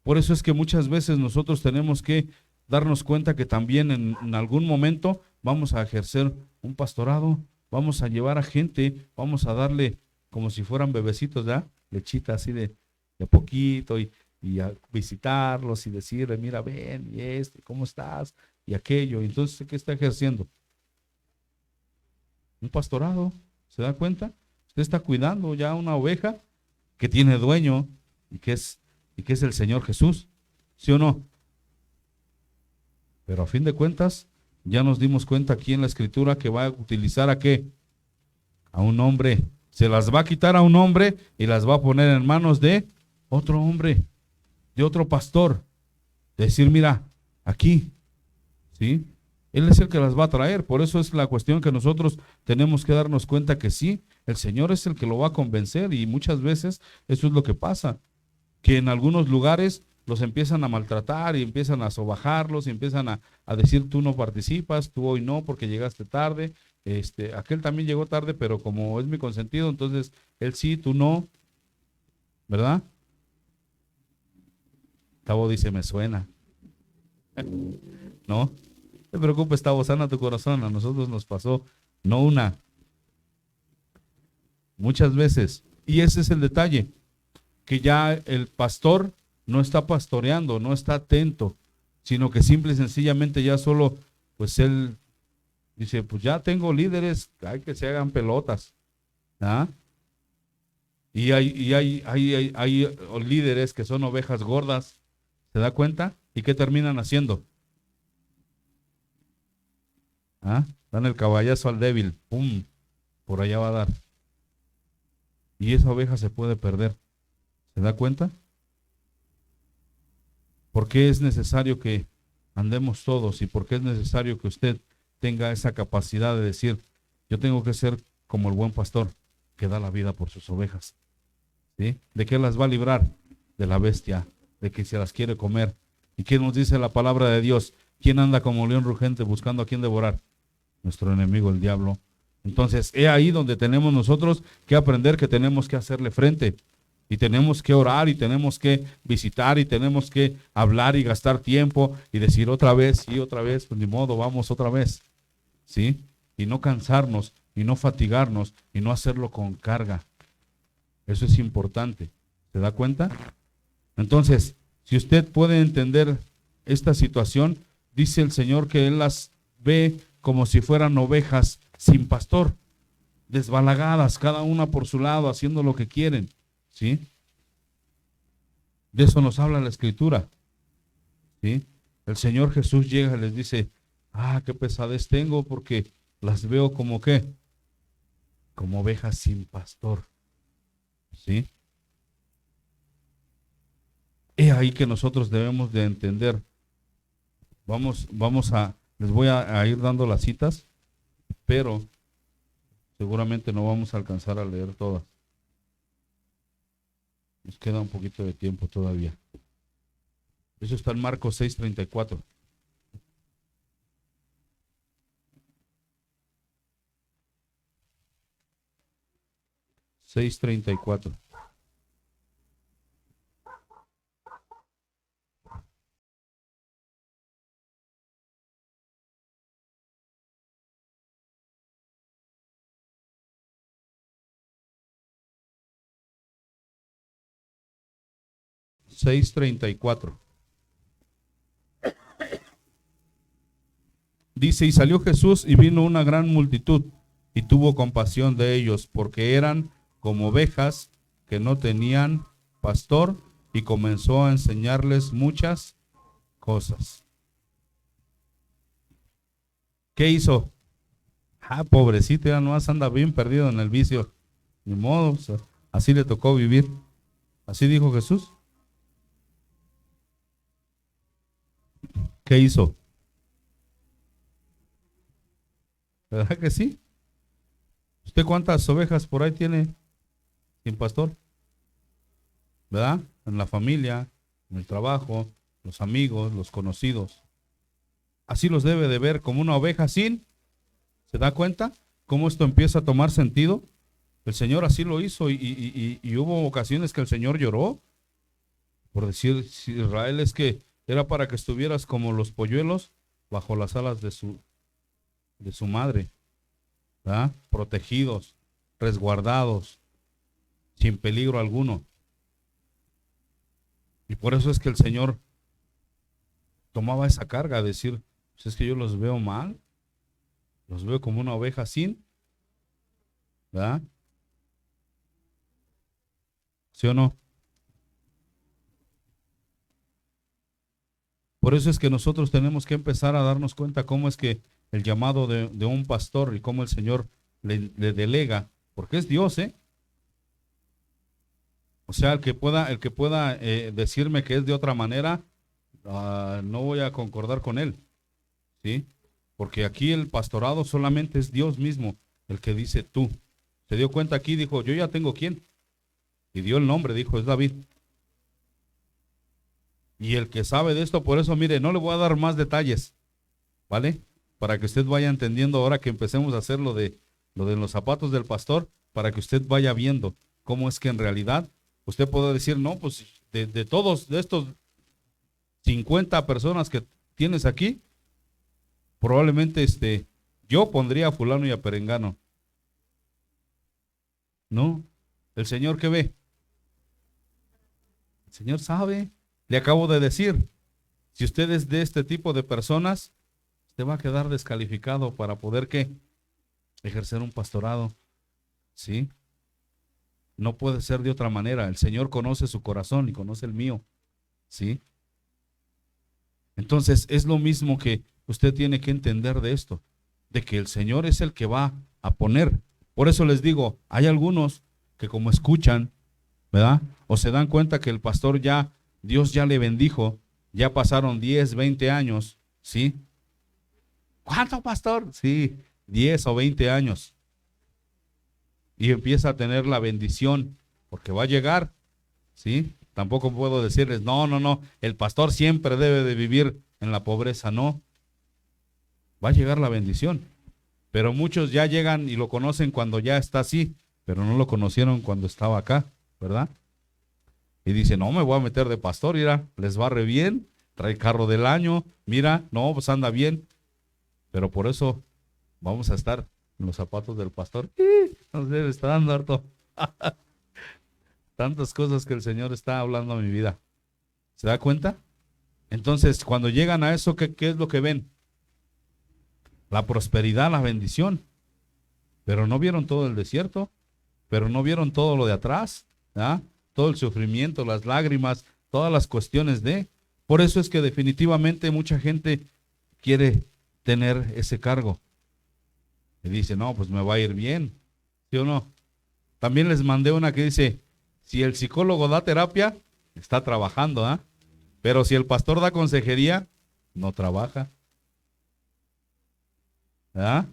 Por eso es que muchas veces nosotros tenemos que darnos cuenta que también en algún momento vamos a ejercer un pastorado, vamos a llevar a gente, vamos a darle como si fueran bebecitos, ¿ya? Lechita así de poquito y a visitarlos y decirle, mira, ven, y ¿cómo estás? Y aquello. Entonces, ¿qué está ejerciendo? Un pastorado, ¿se da cuenta? Usted está cuidando ya una oveja que tiene dueño y que es el Señor Jesús, ¿sí o no? Pero a fin de cuentas, ya nos dimos cuenta aquí en la Escritura que va a utilizar ¿a qué? A un hombre. Se las va a quitar a un hombre y las va a poner en manos de otro hombre, de otro pastor. Decir, mira, aquí, ¿sí? Él es el que las va a traer. Por eso es la cuestión que nosotros tenemos que darnos cuenta que sí, el Señor es el que lo va a convencer y muchas veces eso es lo que pasa, que en algunos lugares los empiezan a maltratar y empiezan a sobajarlos y empiezan a decir tú no participas, tú hoy no porque llegaste tarde, aquel también llegó tarde, pero como es mi consentido, entonces él sí, tú no, ¿verdad? Tavo dice, me suena. No, no te preocupes, Tavo, sana tu corazón, a nosotros nos pasó, no una, muchas veces. Y ese es el detalle, que ya el pastor no está pastoreando, no está atento, sino que simple y sencillamente ya solo, pues él dice, pues ya tengo líderes, hay que se hagan pelotas, ¿ah? Y hay líderes que son ovejas gordas, ¿se da cuenta? ¿Y qué terminan haciendo? ¿Ah? Dan el caballazo al débil, ¡pum! Por allá va a dar. Y esa oveja se puede perder, ¿se da cuenta? ¿Por qué es necesario que andemos todos y por qué es necesario que usted tenga esa capacidad de decir, yo tengo que ser como el buen pastor que da la vida por sus ovejas? ¿Sí? ¿De qué las va a librar? De la bestia, de que se las quiere comer. ¿Y qué nos dice la palabra de Dios? ¿Quién anda como león rugente buscando a quién devorar? Nuestro enemigo, el diablo. Entonces, es ahí donde tenemos nosotros que aprender que tenemos que hacerle frente. Y tenemos que orar y tenemos que visitar y tenemos que hablar y gastar tiempo y decir otra vez y otra vez, pues ni modo, vamos otra vez, ¿sí? Y no cansarnos y no fatigarnos y no hacerlo con carga. Eso es importante. ¿Se da cuenta? Entonces, si usted puede entender esta situación, dice el Señor que Él las ve como si fueran ovejas sin pastor, desbalagadas, cada una por su lado, haciendo lo que quieren. ¿Sí? De eso nos habla la Escritura. ¿Sí? El Señor Jesús llega y les dice, qué pesadez tengo porque las veo como ¿qué? Como ovejas sin pastor. ¿Sí? Es ahí que nosotros debemos de entender. Les voy a ir dando las citas, pero seguramente no vamos a alcanzar a leer todas. Nos queda un poquito de tiempo todavía. Eso está en Marcos 6:34. (6:34). Dice, y salió Jesús y vino una gran multitud y tuvo compasión de ellos porque eran como ovejas que no tenían pastor y comenzó a enseñarles muchas cosas. ¿Qué hizo? Pobrecito, ya nomás anda bien perdido en el vicio. Ni modo, o sea, así le tocó vivir. Así dijo Jesús. ¿Qué hizo? ¿Verdad que sí? ¿Usted cuántas ovejas por ahí tiene sin pastor? ¿Verdad? En la familia, en el trabajo, los amigos, los conocidos. Así los debe de ver como una oveja sin. ¿Se da cuenta cómo esto empieza a tomar sentido? El Señor así lo hizo y hubo ocasiones que el Señor lloró por decir, si Israel, es que era para que estuvieras como los polluelos bajo las alas de su madre, ¿verdad? Protegidos, resguardados, sin peligro alguno. Y por eso es que el Señor tomaba esa carga, de decir, pues es que yo los veo mal, los veo como una oveja sin, ¿verdad? ¿Sí o no? Por eso es que nosotros tenemos que empezar a darnos cuenta cómo es que el llamado de un pastor y cómo el Señor le delega, porque es Dios, ¿eh? O sea, el que pueda decirme que es de otra manera, no voy a concordar con él, ¿sí? Porque aquí el pastorado solamente es Dios mismo el que dice tú. Se dio cuenta aquí, dijo, yo ya tengo quién. Y dio el nombre, dijo, es David. Y el que sabe de esto, por eso, mire, no le voy a dar más detalles, ¿vale? Para que usted vaya entendiendo ahora que empecemos a hacer lo de los zapatos del pastor, para que usted vaya viendo cómo es que en realidad usted puede decir, no, pues de todos, de estos 50 personas que tienes aquí, probablemente yo pondría a fulano y a perengano. No, el Señor ¿qué ve? El Señor sabe. Le acabo de decir, si usted es de este tipo de personas, usted va a quedar descalificado para poder ¿qué? Ejercer un pastorado. ¿Sí? No puede ser de otra manera. El Señor conoce su corazón y conoce el mío. ¿Sí? Entonces es lo mismo que usted tiene que entender de esto, de que el Señor es el que va a poner. Por eso les digo, hay algunos que como escuchan, ¿verdad? O se dan cuenta que el pastor ya, Dios ya le bendijo, ya pasaron 10, 20 años, ¿sí? ¿Cuánto, pastor? Sí, 10 o 20 años. Y empieza a tener la bendición, porque va a llegar, ¿sí? Tampoco puedo decirles, no, no, no, el pastor siempre debe de vivir en la pobreza, no. Va a llegar la bendición. Pero muchos ya llegan y lo conocen cuando ya está así, pero no lo conocieron cuando estaba acá, ¿verdad? Y dice, no, me voy a meter de pastor, mira, les va re bien, trae carro del año, mira, no, pues anda bien. Pero por eso vamos a estar en los zapatos del pastor. No sé, me está dando harto. Tantas cosas que el Señor está hablando a mi vida. ¿Se da cuenta? Entonces, cuando llegan a eso, ¿qué es lo que ven? La prosperidad, la bendición. Pero no vieron todo el desierto, pero no vieron todo lo de atrás, ¿ah? Todo el sufrimiento, las lágrimas, todas las cuestiones de. Por eso es que definitivamente mucha gente quiere tener ese cargo. Y dice, no, pues me va a ir bien, ¿sí o no? También les mandé una que dice, si el psicólogo da terapia, está trabajando, ¿ah? Pero si el pastor da consejería, no trabaja. ¿Ah?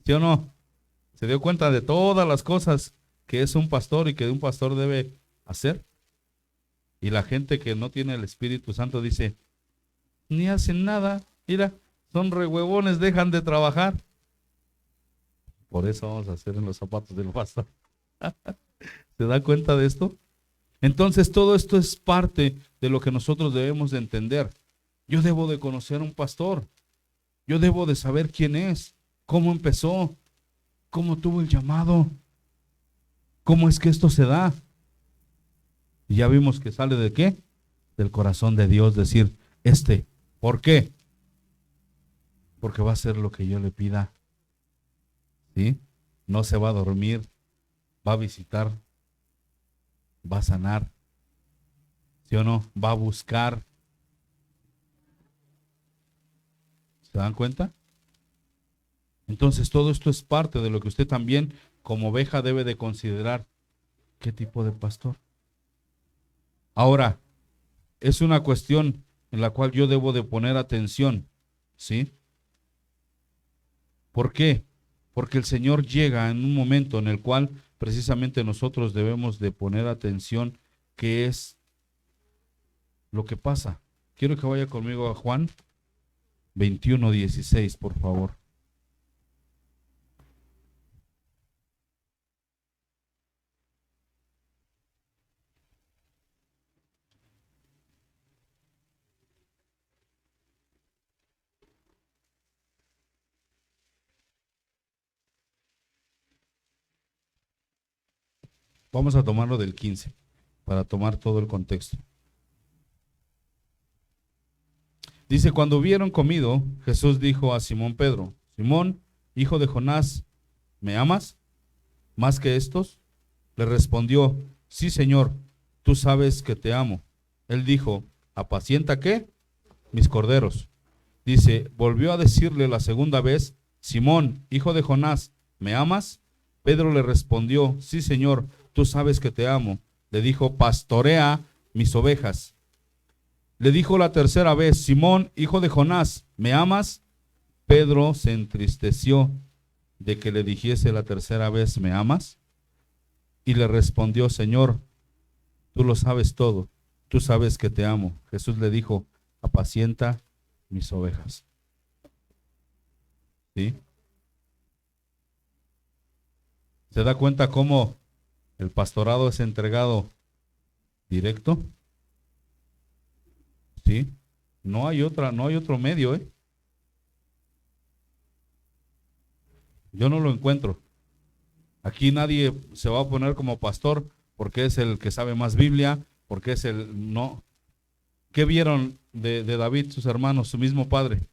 ¿Sí o no? Se dio cuenta de todas las cosas que es un pastor y que un pastor debe hacer. Y la gente que no tiene el Espíritu Santo dice, ni hacen nada, mira, son rehuevones, dejan de trabajar. Por eso vamos a hacer en los zapatos del pastor. ¿Se da cuenta de esto? Entonces todo esto es parte de lo que nosotros debemos de entender. Yo debo de conocer a un pastor. Yo debo de saber quién es, cómo empezó, cómo tuvo el llamado, cómo es que esto se da. Y ya vimos que sale de qué? Del corazón de Dios, decir, ¿por qué? Porque va a hacer lo que yo le pida. ¿Sí? No se va a dormir, va a visitar, va a sanar. ¿Sí o no? Va a buscar. ¿Se dan cuenta? Entonces todo esto es parte de lo que usted también como oveja debe de considerar. ¿Qué tipo de pastor? Ahora, es una cuestión en la cual yo debo de poner atención, ¿sí? ¿Por qué? Porque el Señor llega en un momento en el cual precisamente nosotros debemos de poner atención qué es lo que pasa. Quiero que vaya conmigo a Juan 21:16, por favor. Vamos a tomarlo del 15 para tomar todo el contexto. Dice, cuando hubieron comido, Jesús dijo a Simón Pedro, Simón, hijo de Jonás, ¿me amas más que estos? Le respondió, sí, Señor, tú sabes que te amo. Él dijo, ¿apacienta qué? Mis corderos. Dice, volvió a decirle la segunda vez, Simón, hijo de Jonás, ¿me amas? Pedro le respondió, sí, Señor, tú sabes que te amo. Le dijo, pastorea mis ovejas. Le dijo la tercera vez, Simón, hijo de Jonás, ¿me amas? Pedro se entristeció de que le dijese la tercera vez, ¿me amas? Y le respondió, Señor, tú lo sabes todo, tú sabes que te amo. Jesús le dijo, apacienta mis ovejas. ¿Sí? ¿Se da cuenta cómo el pastorado es entregado directo? ¿Sí? No hay otro medio, ¿eh? Yo no lo encuentro. Aquí nadie se va a poner como pastor porque es el que sabe más Biblia, porque es el no. ¿Qué vieron de David, sus hermanos, su mismo padre?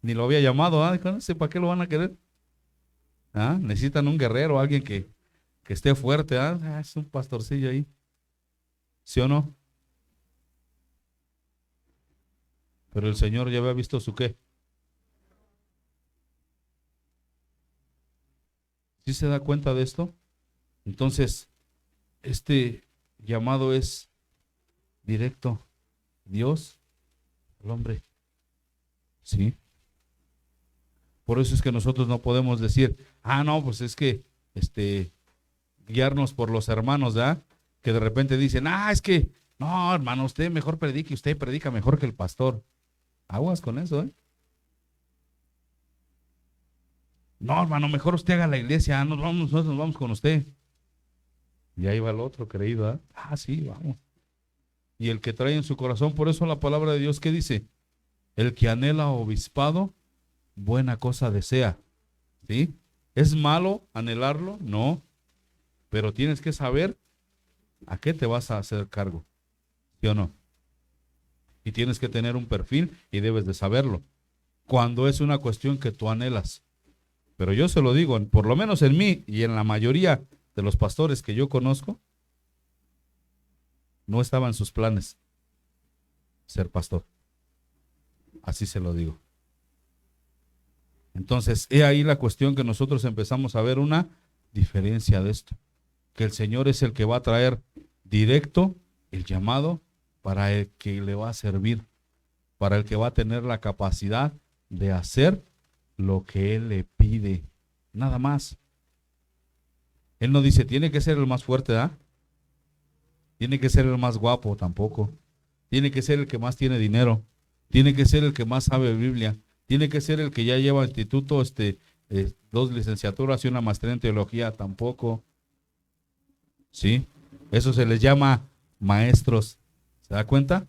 Ni lo había llamado, ¿ah? Dijo, no sé para qué lo van a querer. ¿Ah? Necesitan un guerrero, alguien que esté fuerte, ¿ah? Ah, es un pastorcillo ahí. ¿Sí o no? Pero el Señor ya había visto su qué. ¿Sí se da cuenta de esto? Entonces, este llamado es directo. Dios, el hombre. ¿Sí? Por eso es que nosotros no podemos decir, no, pues es que, guiarnos por los hermanos, ¿verdad? Que de repente dicen, es que, no, hermano, usted mejor predique, usted predica mejor que el pastor. Aguas con eso, ¿eh? No, hermano, mejor usted haga la iglesia, nosotros nos vamos con usted. Y ahí va el otro creído, ¿eh? Sí, vamos. Y el que trae en su corazón, por eso la palabra de Dios, ¿qué dice? El que anhela obispado, buena cosa desea. ¿Sí? ¿Es malo anhelarlo? No. Pero tienes que saber a qué te vas a hacer cargo. ¿Sí o no? Y tienes que tener un perfil y debes de saberlo. Cuando es una cuestión que tú anhelas. Pero yo se lo digo, por lo menos en mí y en la mayoría de los pastores que yo conozco, no estaba en sus planes ser pastor. Así se lo digo. Entonces, he ahí la cuestión que nosotros empezamos a ver una diferencia de esto. Que el Señor es el que va a traer directo el llamado para el que le va a servir, para el que va a tener la capacidad de hacer lo que Él le pide. Nada más. Él no dice, tiene que ser el más fuerte, ¿ah? Tiene que ser el más guapo, tampoco. Tiene que ser el que más tiene dinero. Tiene que ser el que más sabe Biblia. Tiene que ser el que ya lleva instituto, 2 licenciaturas y una maestría en teología, tampoco. ¿Sí? Eso se les llama maestros. ¿Se da cuenta?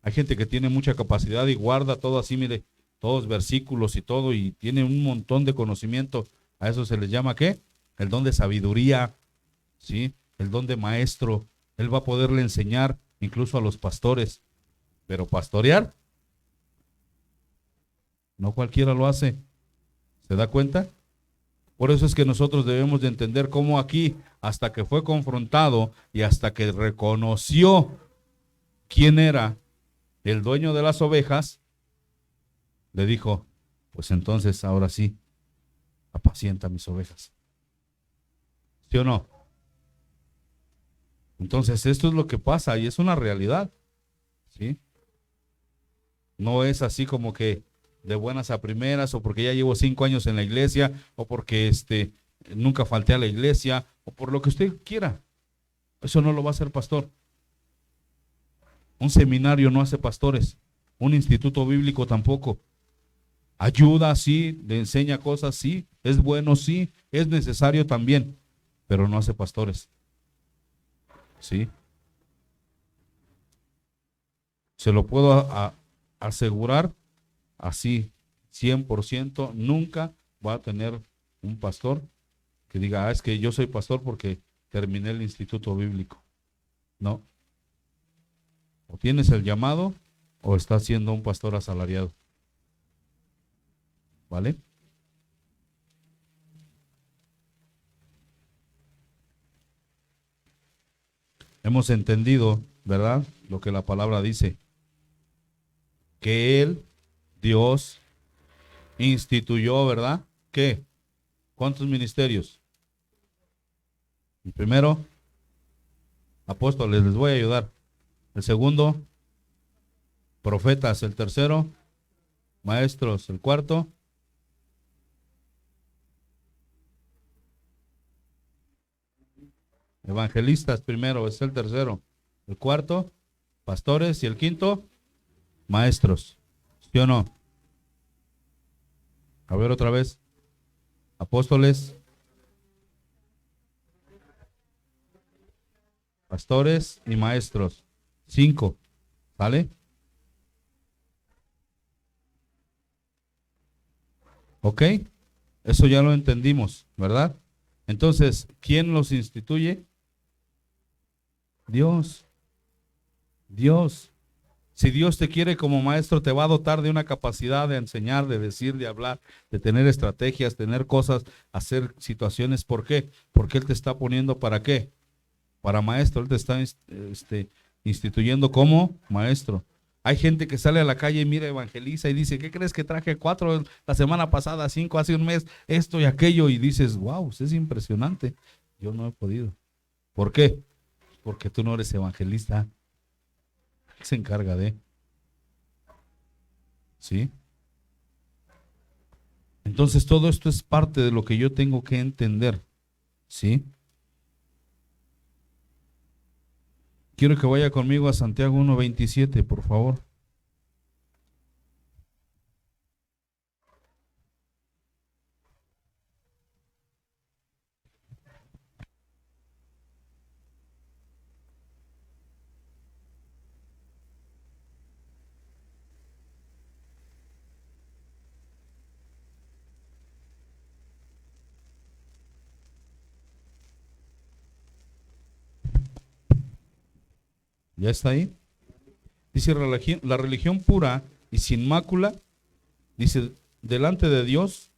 Hay gente que tiene mucha capacidad y guarda todo así, mire, todos versículos y todo, y tiene un montón de conocimiento. A eso se les llama, ¿qué? El don de sabiduría, ¿sí? El don de maestro. Él va a poderle enseñar incluso a los pastores. Pero pastorear, no cualquiera lo hace. ¿Se da cuenta? Por eso es que nosotros debemos de entender cómo aquí, hasta que fue confrontado y hasta que reconoció quién era el dueño de las ovejas, le dijo, pues entonces ahora sí, apacienta mis ovejas. ¿Sí o no? Entonces esto es lo que pasa y es una realidad, ¿sí? No es así como que de buenas a primeras, o porque ya llevo 5 años en la iglesia, o porque nunca falté a la iglesia, o por lo que usted quiera. Eso no lo va a hacer pastor. Un seminario no hace pastores, un instituto bíblico tampoco. Ayuda, sí, le enseña cosas, sí, es bueno, sí, es necesario también, pero no hace pastores. ¿Sí? Se lo puedo asegurar así, 100%, nunca va a tener un pastor que diga, es que yo soy pastor porque terminé el instituto bíblico. No. O tienes el llamado o estás siendo un pastor asalariado. ¿Vale? Hemos entendido, ¿verdad? Lo que la palabra dice. Que Él, Dios, instituyó, ¿verdad? ¿Qué? ¿Cuántos ministerios? El primero, apóstoles, les voy a ayudar. El segundo, profetas. El tercero, maestros. El cuarto, evangelistas primero, es el tercero. El cuarto, pastores. Y el quinto, maestros. ¿Sí o no? A ver otra vez. Apóstoles, pastores y maestros. 5. ¿Vale? ¿Ok? Eso ya lo entendimos, ¿verdad? Entonces, ¿quién los instituye? Dios. Dios. Si Dios te quiere como maestro, te va a dotar de una capacidad de enseñar, de decir, de hablar, de tener estrategias, tener cosas, hacer situaciones. ¿Por qué? Porque Él te está poniendo ¿para qué? Para maestro. Él te está instituyendo como maestro. Hay gente que sale a la calle y mira, evangeliza y dice, ¿qué crees que traje 4 la semana pasada, 5 hace un mes, esto y aquello? Y dices, wow, es impresionante. Yo no he podido. ¿Por qué? Porque tú no eres evangelista. Se encarga de, ¿sí? Entonces todo esto es parte de lo que yo tengo que entender, ¿sí? Quiero que vaya conmigo a Santiago 1:27, por favor. ¿Ya está ahí? Dice, la religión pura y sin mácula, dice, delante de Dios,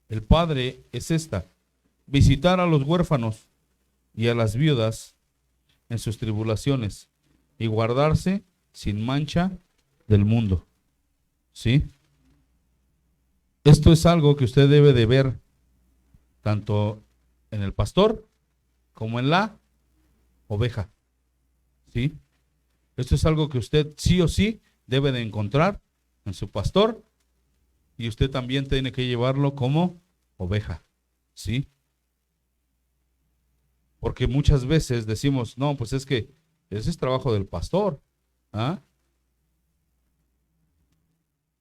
el Padre, es esta: visitar a los huérfanos y a las viudas en sus tribulaciones y guardarse sin mancha del mundo. ¿Sí? Esto es algo que usted debe de ver tanto en el pastor como en la oveja. ¿Sí? Esto es algo que usted sí o sí debe de encontrar en su pastor, y usted también tiene que llevarlo como oveja. ¿Sí? Porque muchas veces decimos, no, pues es que ese es trabajo del pastor. ¿Ah?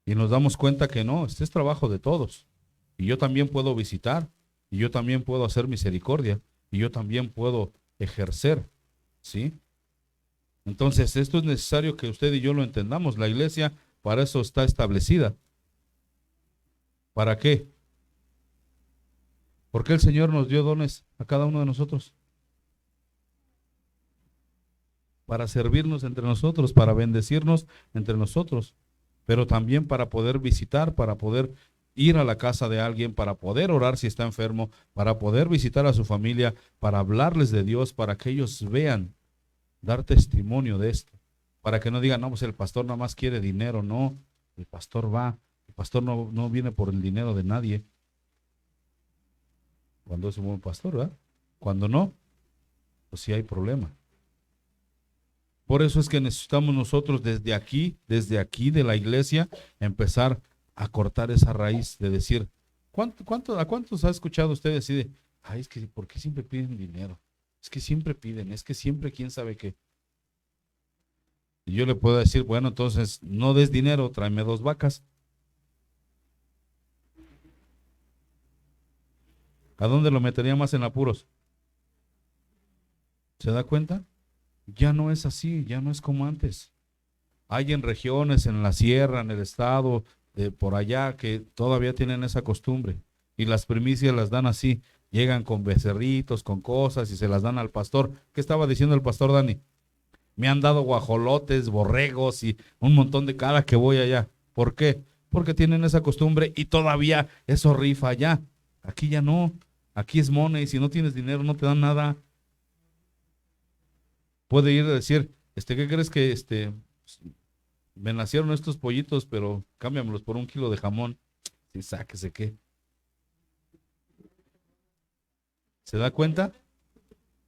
Y nos damos cuenta que no, este es trabajo de todos. Y yo también puedo visitar, y yo también puedo hacer misericordia, y yo también puedo ejercer. ¿Sí? Entonces, esto es necesario que usted y yo lo entendamos. La iglesia para eso está establecida. ¿Para qué? ¿Por qué el Señor nos dio dones a cada uno de nosotros? Para servirnos entre nosotros, para bendecirnos entre nosotros, pero también para poder visitar, para poder ir a la casa de alguien, para poder orar si está enfermo, para poder visitar a su familia, para hablarles de Dios, para que ellos vean, dar testimonio de esto. Para que no digan, no, pues el pastor nada más quiere dinero. No, el pastor va. El pastor no viene por el dinero de nadie. Cuando es un buen pastor, ¿verdad? Cuando no, pues sí hay problema. Por eso es que necesitamos nosotros desde aquí de la iglesia, empezar a cortar esa raíz de decir, ¿a cuántos ha escuchado usted decir, ay, es que, ¿por qué siempre piden dinero? Es que siempre piden, es que siempre quién sabe qué. Y yo le puedo decir, bueno, entonces no des dinero, tráeme 2 vacas. ¿A dónde lo metería más en apuros? ¿Se da cuenta? Ya no es así, ya no es como antes. Hay en regiones, en la sierra, en el estado, por allá, que todavía tienen esa costumbre. Y las primicias las dan así. Llegan con becerritos, con cosas y se las dan al pastor. ¿Qué estaba diciendo el pastor Dani? Me han dado guajolotes, borregos y un montón de cada que voy allá. ¿Por qué? Porque tienen esa costumbre y todavía eso rifa allá. Aquí ya no. Aquí es money. Si no tienes dinero no te dan nada. Puede ir a decir, ¿qué crees que me nacieron estos pollitos, pero cámbiamelos por 1 kilo de jamón? Sí, sáquese qué. ¿Se da cuenta?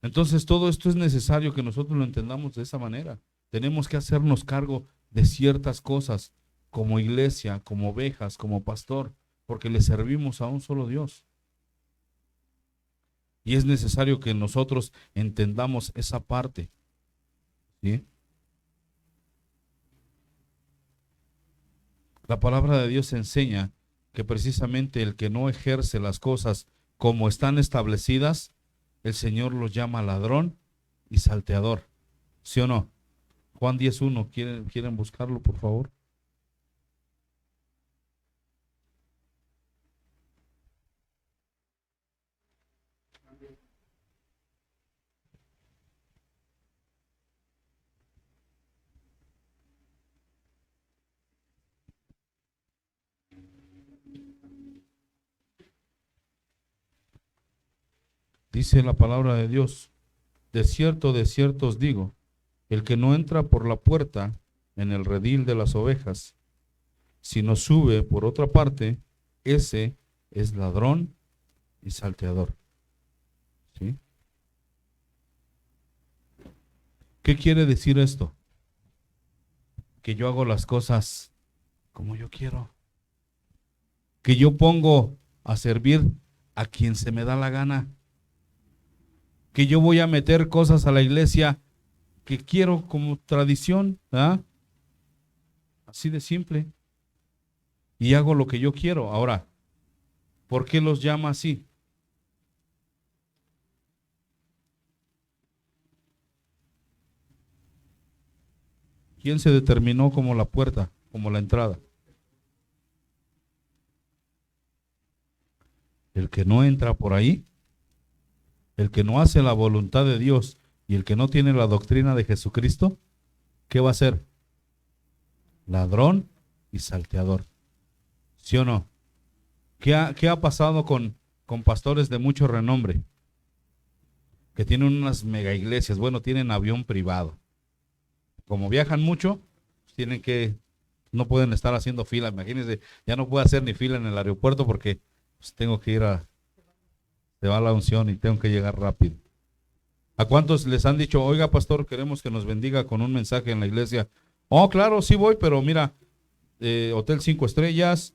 Entonces todo esto es necesario que nosotros lo entendamos de esa manera. Tenemos que hacernos cargo de ciertas cosas como iglesia, como ovejas, como pastor, porque le servimos a un solo Dios. Y es necesario que nosotros entendamos esa parte. ¿Sí? La palabra de Dios enseña que precisamente el que no ejerce las cosas como están establecidas, el Señor los llama ladrón y salteador. ¿Sí o no? Juan 10:1, ¿quieren buscarlo, por favor? Dice la palabra de Dios, de cierto os digo, el que no entra por la puerta en el redil de las ovejas, sino sube por otra parte, ese es ladrón y salteador. ¿Sí? ¿Qué quiere decir esto? Que yo hago las cosas como yo quiero. Que yo pongo a servir a quien se me da la gana. Que yo voy a meter cosas a la iglesia que quiero como tradición, ¿ah? Así de simple. Y hago lo que yo quiero. Ahora, ¿por qué los llama así? ¿Quién se determinó como la puerta, como la entrada? El que no entra por ahí, el que no hace la voluntad de Dios y el que no tiene la doctrina de Jesucristo, ¿qué va a ser? Ladrón y salteador. ¿Sí o no? ¿Qué ha pasado con pastores de mucho renombre? Que tienen unas mega iglesias, bueno, tienen avión privado. Como viajan mucho, no pueden estar haciendo fila. Imagínense, ya no puedo hacer ni fila en el aeropuerto porque pues, tengo que se va la unción y tengo que llegar rápido. ¿A cuántos les han dicho, oiga pastor, queremos que nos bendiga con un mensaje en la iglesia? Oh, claro, sí voy, pero mira, Hotel 5 estrellas,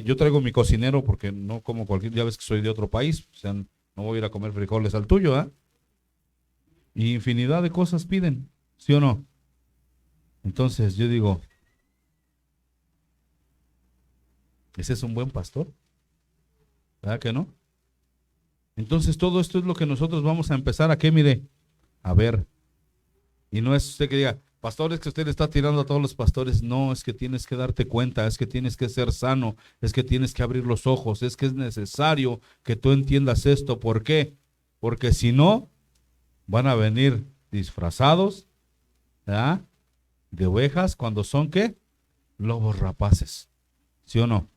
yo traigo mi cocinero porque no como cualquier, ya ves que soy de otro país, o sea, no voy a ir a comer frijoles al tuyo, ¿ah? Y infinidad de cosas piden, ¿sí o no? Entonces yo digo, ¿ese es un buen pastor? ¿Verdad que no? Entonces todo esto es lo que nosotros vamos a empezar a qué, mire, a ver. Y no es usted que diga, pastor, es que usted le está tirando a todos los pastores. No, es que tienes que darte cuenta, es que tienes que ser sano, es que tienes que abrir los ojos, es que es necesario que tú entiendas esto. ¿Por qué? Porque si no, van a venir disfrazados, ¿verdad?, de ovejas cuando son, ¿qué? Lobos rapaces. ¿Sí o no?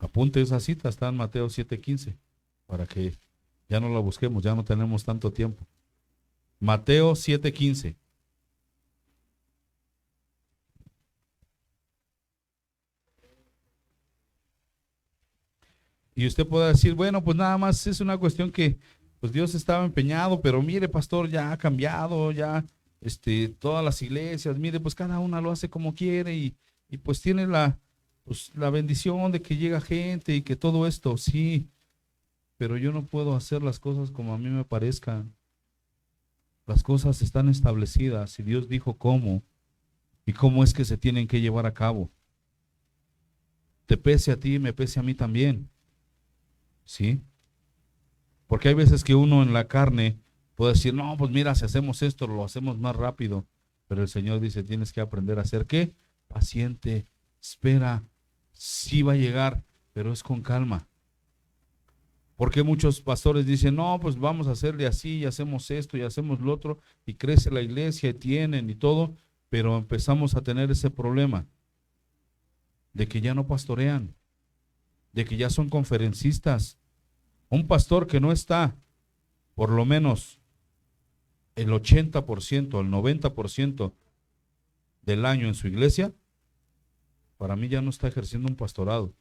Apunte esa cita, está en Mateo 7:15, para que ya no la busquemos, ya no tenemos tanto tiempo. Mateo 7:15. Y usted puede decir, bueno, pues nada más es una cuestión que pues Dios estaba empeñado, pero mire, pastor, ya ha cambiado, ya todas las iglesias, mire, pues cada una lo hace como quiere y pues tiene pues, la bendición de que llega gente y que todo esto, sí, pero yo no puedo hacer las cosas como a mí me parezcan. Las cosas están establecidas y Dios dijo cómo y cómo es que se tienen que llevar a cabo. Te pese a ti, me pese a mí también. ¿Sí? Porque hay veces que uno en la carne puede decir, no, pues mira, si hacemos esto, lo hacemos más rápido. Pero el Señor dice, tienes que aprender a ser, ¿qué? Paciente, espera, sí va a llegar, pero es con calma. Porque muchos pastores dicen, no, pues vamos a hacerle así, y hacemos esto, y hacemos lo otro, y crece la iglesia, y tienen, y todo, pero empezamos a tener ese problema de que ya no pastorean, de que ya son conferencistas. Un pastor que no está, por lo menos, el 80%, el 90% del año en su iglesia, para mí ya no está ejerciendo un pastorado,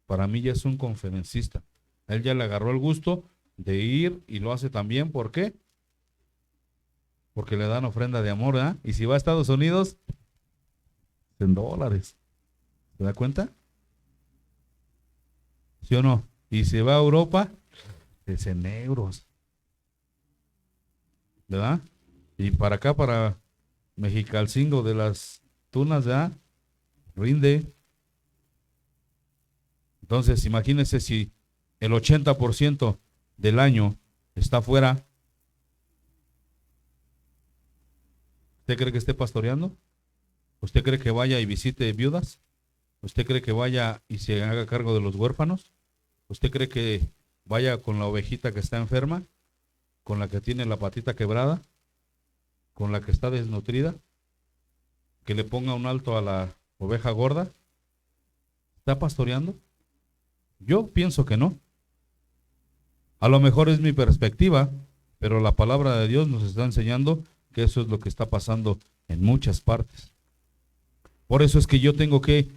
para mí ya es un conferencista. Él ya le agarró el gusto de ir y lo hace también, ¿por qué? Porque le dan ofrenda de amor, ¿eh? Y si va a Estados Unidos, en dólares, ¿se da cuenta? ¿Sí o no? Y si va a Europa, es en euros, ¿verdad? Y para acá, para Mexicalcingo de las Tunas, ¿verdad? Rinde. Entonces, imagínense si el 80% del año está fuera. ¿Usted cree que esté pastoreando? ¿Usted cree que vaya y visite viudas? ¿Usted cree que vaya y se haga cargo de los huérfanos? ¿Usted cree que vaya con la ovejita que está enferma? ¿Con la que tiene la patita quebrada? ¿Con la que está desnutrida? ¿Que le ponga un alto a la oveja gorda? ¿Está pastoreando? Yo pienso que no. A lo mejor es mi perspectiva, pero la palabra de Dios nos está enseñando que eso es lo que está pasando en muchas partes. Por eso es que yo tengo que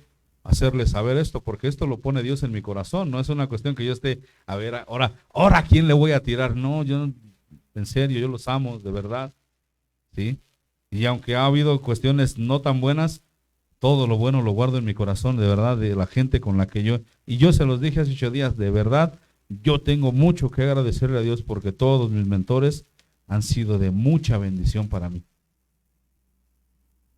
hacerles saber esto, porque esto lo pone Dios en mi corazón. No es una cuestión que yo esté, a ver, ahora, ¿a quién le voy a tirar? No, yo, en serio, yo los amo, de verdad. ¿Sí? Y aunque ha habido cuestiones no tan buenas, todo lo bueno lo guardo en mi corazón, de verdad, de la gente con la que y yo se los dije hace 8 días, de verdad, yo tengo mucho que agradecerle a Dios porque todos mis mentores han sido de mucha bendición para mí.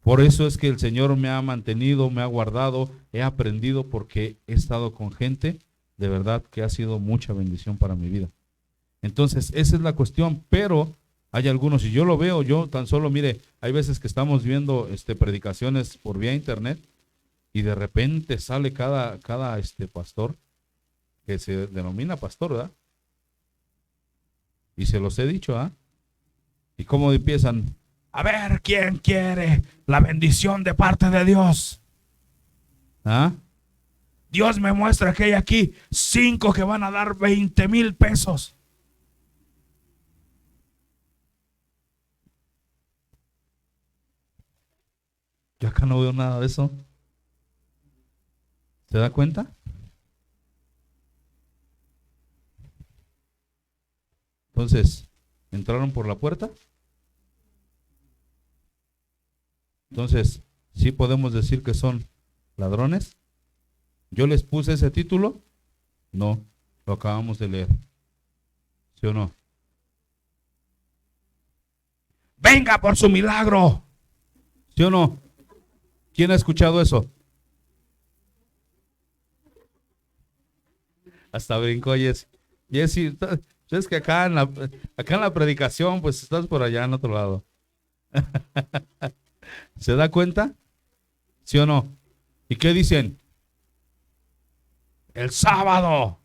Por eso es que el Señor me ha mantenido, me ha guardado, he aprendido porque he estado con gente de verdad que ha sido mucha bendición para mi vida. Entonces, esa es la cuestión, pero hay algunos, y yo lo veo, yo tan solo, mire, hay veces que estamos viendo predicaciones por vía internet y de repente sale cada pastor que se denomina pastor, ¿verdad? Y se los he dicho, ¿ah? ¿Y cómo empiezan? A ver, ¿quién quiere la bendición de parte de Dios? ¿Ah? Dios me muestra que hay aquí 5 que van a dar 20,000 pesos. Yo acá no veo nada de eso. ¿Se da cuenta? Entonces, ¿entraron por la puerta? Entonces, ¿sí podemos decir que son ladrones? ¿Yo les puse ese título? No, lo acabamos de leer. ¿Sí o no? Venga por su milagro. ¿Sí o no? ¿Quién ha escuchado eso? Hasta brincó Jessy. Jessy, es que acá en la predicación, pues estás por allá en otro lado. ¿Se da cuenta? ¿Sí o no? ¿Y qué dicen? El sábado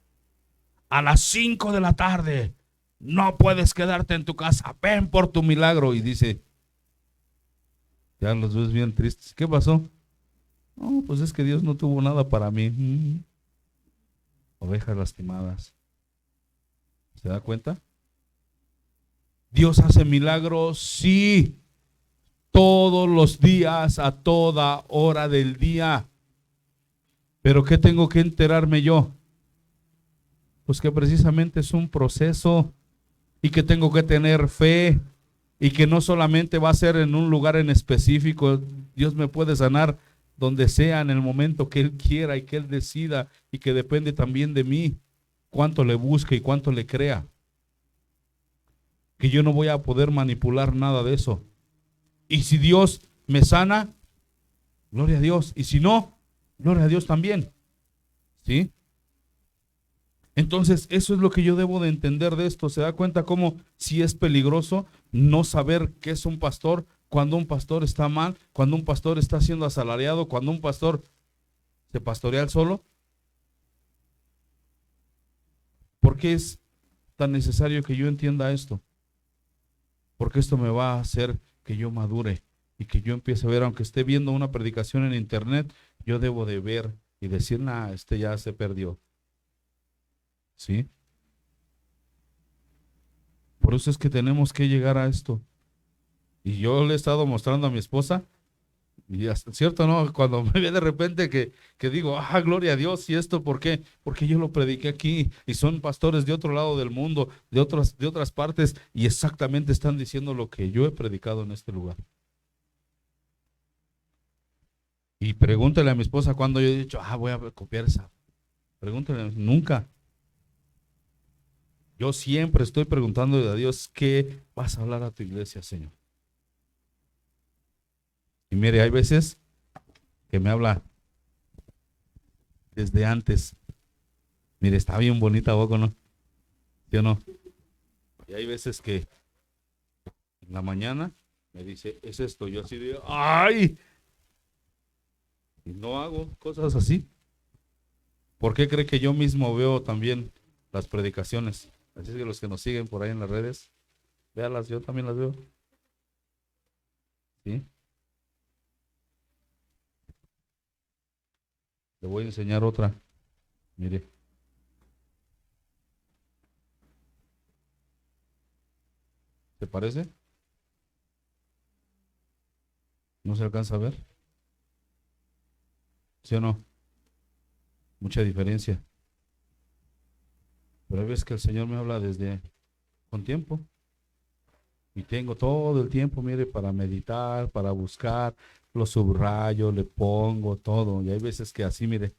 a las 5 de la tarde no puedes quedarte en tu casa, ven por tu milagro. Y dice, ya los ves bien tristes. ¿Qué pasó? No, pues es que Dios no tuvo nada para mí. Ovejas lastimadas. ¿Se da cuenta? Dios hace milagros, sí, todos los días, a toda hora del día. Pero ¿qué tengo que enterarme yo? Pues que precisamente es un proceso y que tengo que tener fe y que no solamente va a ser en un lugar en específico. Dios me puede sanar donde sea, en el momento que Él quiera y que Él decida, y que depende también de mí cuánto le busque y cuánto le crea. Que yo no voy a poder manipular nada de eso. Y si Dios me sana, gloria a Dios. Y si no, gloria a Dios también. ¿Sí? Entonces, eso es lo que yo debo de entender de esto. ¿Se da cuenta cómo si es peligroso no saber qué es un pastor? Cuando un pastor está mal, cuando un pastor está siendo asalariado, cuando un pastor se pastorea él solo. ¿Por qué es tan necesario que yo entienda esto? Porque esto me va a hacer que yo madure y que yo empiece a ver, aunque esté viendo una predicación en internet, yo debo de ver y decir, nah, este ya se perdió. ¿Sí? Por eso es que tenemos que llegar a esto. Y yo le he estado mostrando a mi esposa, y hasta, cierto, ¿no? Cuando me ve de repente que digo, ah, gloria a Dios, ¿y esto por qué? Porque yo lo prediqué aquí y son pastores de otro lado del mundo, de otras partes, y exactamente están diciendo lo que yo he predicado en este lugar. Y pregúntale a mi esposa cuando yo he dicho, ah, voy a copiar esa. Pregúntale, nunca. Yo siempre estoy preguntando a Dios, ¿qué vas a hablar a tu iglesia, Señor? Y mire, hay veces que me habla desde antes. Mire, está bien bonita boca, ¿no? ¿Sí o no? Y hay veces que en la mañana me dice, es esto. Yo así digo, ¡ay! Y no hago cosas así. ¿Por qué cree que yo mismo veo también las predicaciones? Así es que los que nos siguen por ahí en las redes, véalas, yo también las veo. ¿Sí? Le voy a enseñar otra. Mire, ¿te parece? ¿No se alcanza a ver? ¿Sí o no? Mucha diferencia. Pero hay veces que el Señor me habla desde con tiempo. Y tengo todo el tiempo, mire, para meditar, para buscar, lo subrayo, le pongo todo. Y hay veces que así, mire,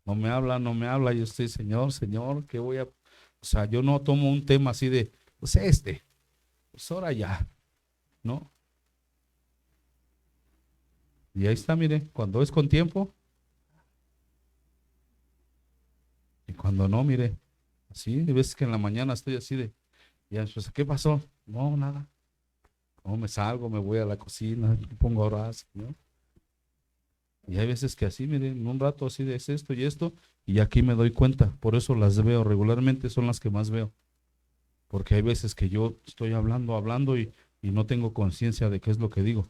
no me habla, no me habla. Yo estoy, Señor, Señor, ¿qué voy a...? O sea, yo no tomo un tema así de, pues pues ahora ya, ¿no? Y ahí está, mire, cuando es con tiempo y cuando no, mire, así, hay veces que en la mañana estoy así de, ya, pues, ¿qué pasó? No, nada. No, me salgo, me voy a la cocina, me pongo a orar, ¿no? Y hay veces que así, miren, en un rato así de es esto y esto, y aquí me doy cuenta. Por eso las veo, regularmente son las que más veo. Porque hay veces que yo estoy hablando, hablando y no tengo conciencia de qué es lo que digo.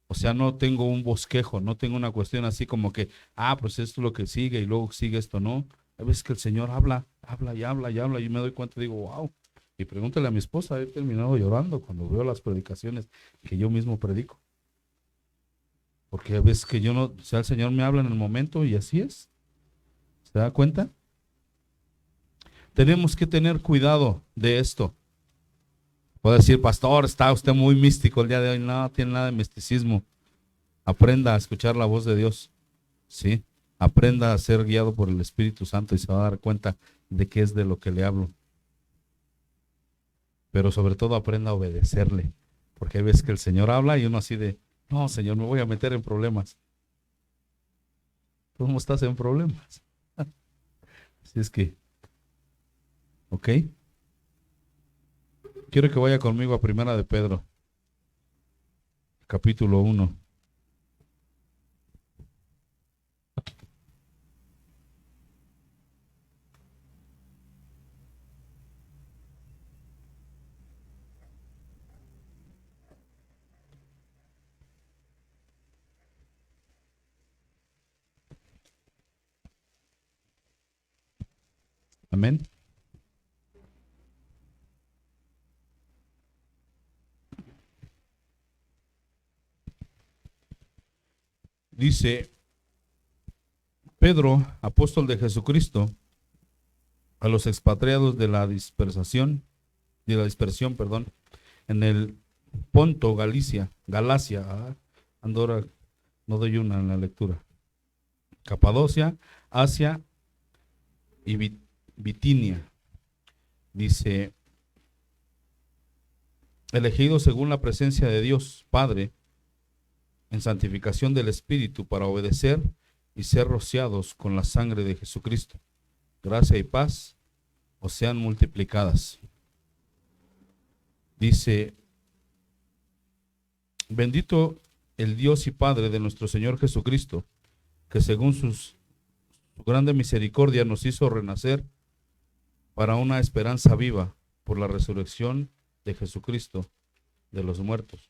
O sea, no tengo un bosquejo, no tengo una cuestión así como que, ah, pues esto es lo que sigue y luego sigue esto, no. Hay veces que el Señor habla, habla y habla y habla y me doy cuenta y digo, wow. Y pregúntale a mi esposa, he terminado llorando cuando veo las predicaciones que yo mismo predico. Porque a veces que yo no, o sea, el Señor me habla en el momento y así es. ¿Se da cuenta? Tenemos que tener cuidado de esto. Puedo decir, pastor, está usted muy místico el día de hoy. No tiene nada de misticismo. Aprenda a escuchar la voz de Dios. ¿Sí? Aprenda a ser guiado por el Espíritu Santo y se va a dar cuenta de qué es de lo que le hablo. Pero sobre todo aprenda a obedecerle. Porque hay veces que el Señor habla y uno así de, no, Señor, me voy a meter en problemas. ¿Cómo estás en problemas? Así es que, ok. Quiero que vaya conmigo a Primera de Pedro, capítulo 1. Amén. Dice Pedro, apóstol de Jesucristo, a los expatriados de la dispersión, perdón, en el Ponto, Galacia, Andorra, no doy una en la lectura, Capadocia, Asia y Bitinia. Dice, elegidos según la presencia de Dios Padre, en santificación del Espíritu, para obedecer y ser rociados con la sangre de Jesucristo. Gracia y paz os sean multiplicadas. Dice, bendito el Dios y Padre de nuestro Señor Jesucristo, que según su grande misericordia nos hizo renacer para una esperanza viva por la resurrección de Jesucristo de los muertos,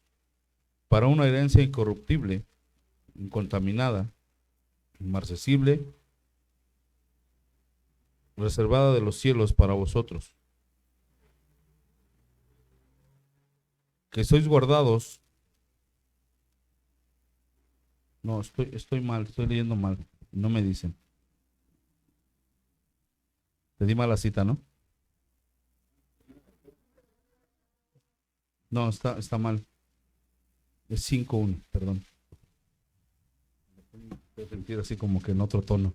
para una herencia incorruptible, incontaminada, inmarcesible, reservada de los cielos para vosotros, que sois guardados. No, estoy mal, estoy leyendo mal, no me dicen. Te di mala cita, ¿no? No, está mal. Es 5:1, perdón. Voy a sentir así como que en otro tono.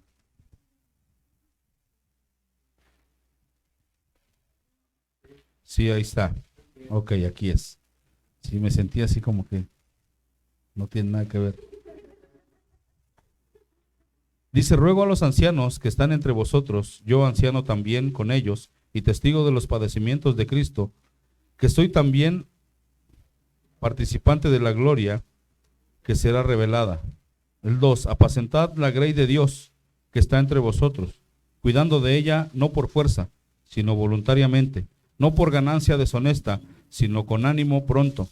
Sí, ahí está. Ok, aquí es. Sí, me sentí así como que no tiene nada que ver. Dice, ruego a los ancianos que están entre vosotros, yo anciano también con ellos, y testigo de los padecimientos de Cristo, que soy también participante de la gloria que será revelada. El 2, apacentad la grey de Dios que está entre vosotros, cuidando de ella no por fuerza, sino voluntariamente, no por ganancia deshonesta, sino con ánimo pronto.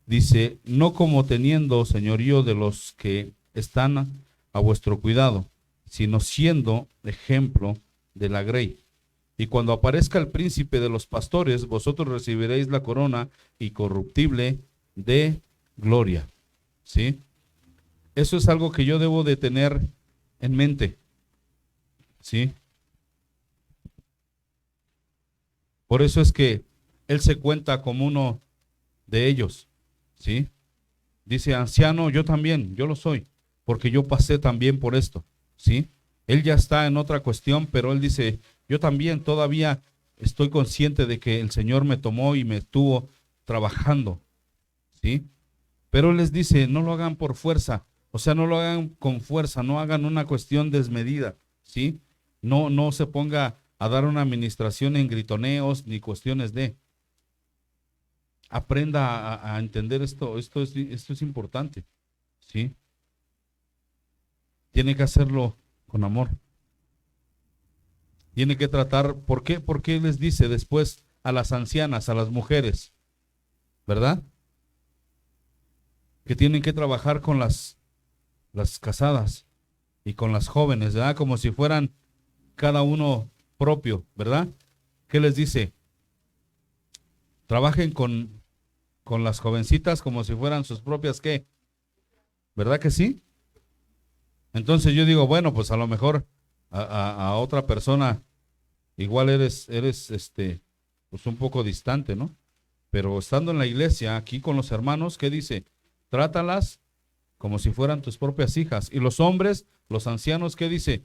Dice, no como teniendo señorío de los que están a vuestro cuidado, sino siendo ejemplo de la grey. Y cuando aparezca el príncipe de los pastores, vosotros recibiréis la corona incorruptible de gloria. ¿Sí? Eso es algo que yo debo de tener en mente. ¿Sí? Por eso es que él se cuenta como uno de ellos. ¿Sí? Dice, anciano, yo también, yo lo soy, porque yo pasé también por esto. ¿Sí? Él ya está en otra cuestión, pero él dice, yo también todavía estoy consciente de que el Señor me tomó y me estuvo trabajando. ¿Sí? Pero él les dice, no lo hagan por fuerza, o sea, no lo hagan con fuerza, no hagan una cuestión desmedida. ¿Sí? No se ponga a dar una administración en gritoneos ni cuestiones de. Aprenda a entender esto es importante. ¿Sí? Tiene que hacerlo con amor. Tiene que tratar, ¿por qué? Porque les dice después a las ancianas, a las mujeres, ¿verdad? Que tienen que trabajar con las casadas y con las jóvenes, ¿verdad? Como si fueran cada uno propio, ¿verdad? ¿Qué les dice? Trabajen con las jovencitas como si fueran sus propias, ¿qué? ¿Verdad que sí? Entonces yo digo, bueno, pues a lo mejor a otra persona igual eres pues un poco distante, ¿no? Pero estando en la iglesia, aquí con los hermanos, ¿qué dice? Trátalas como si fueran tus propias hijas. Y los hombres, los ancianos, ¿qué dice?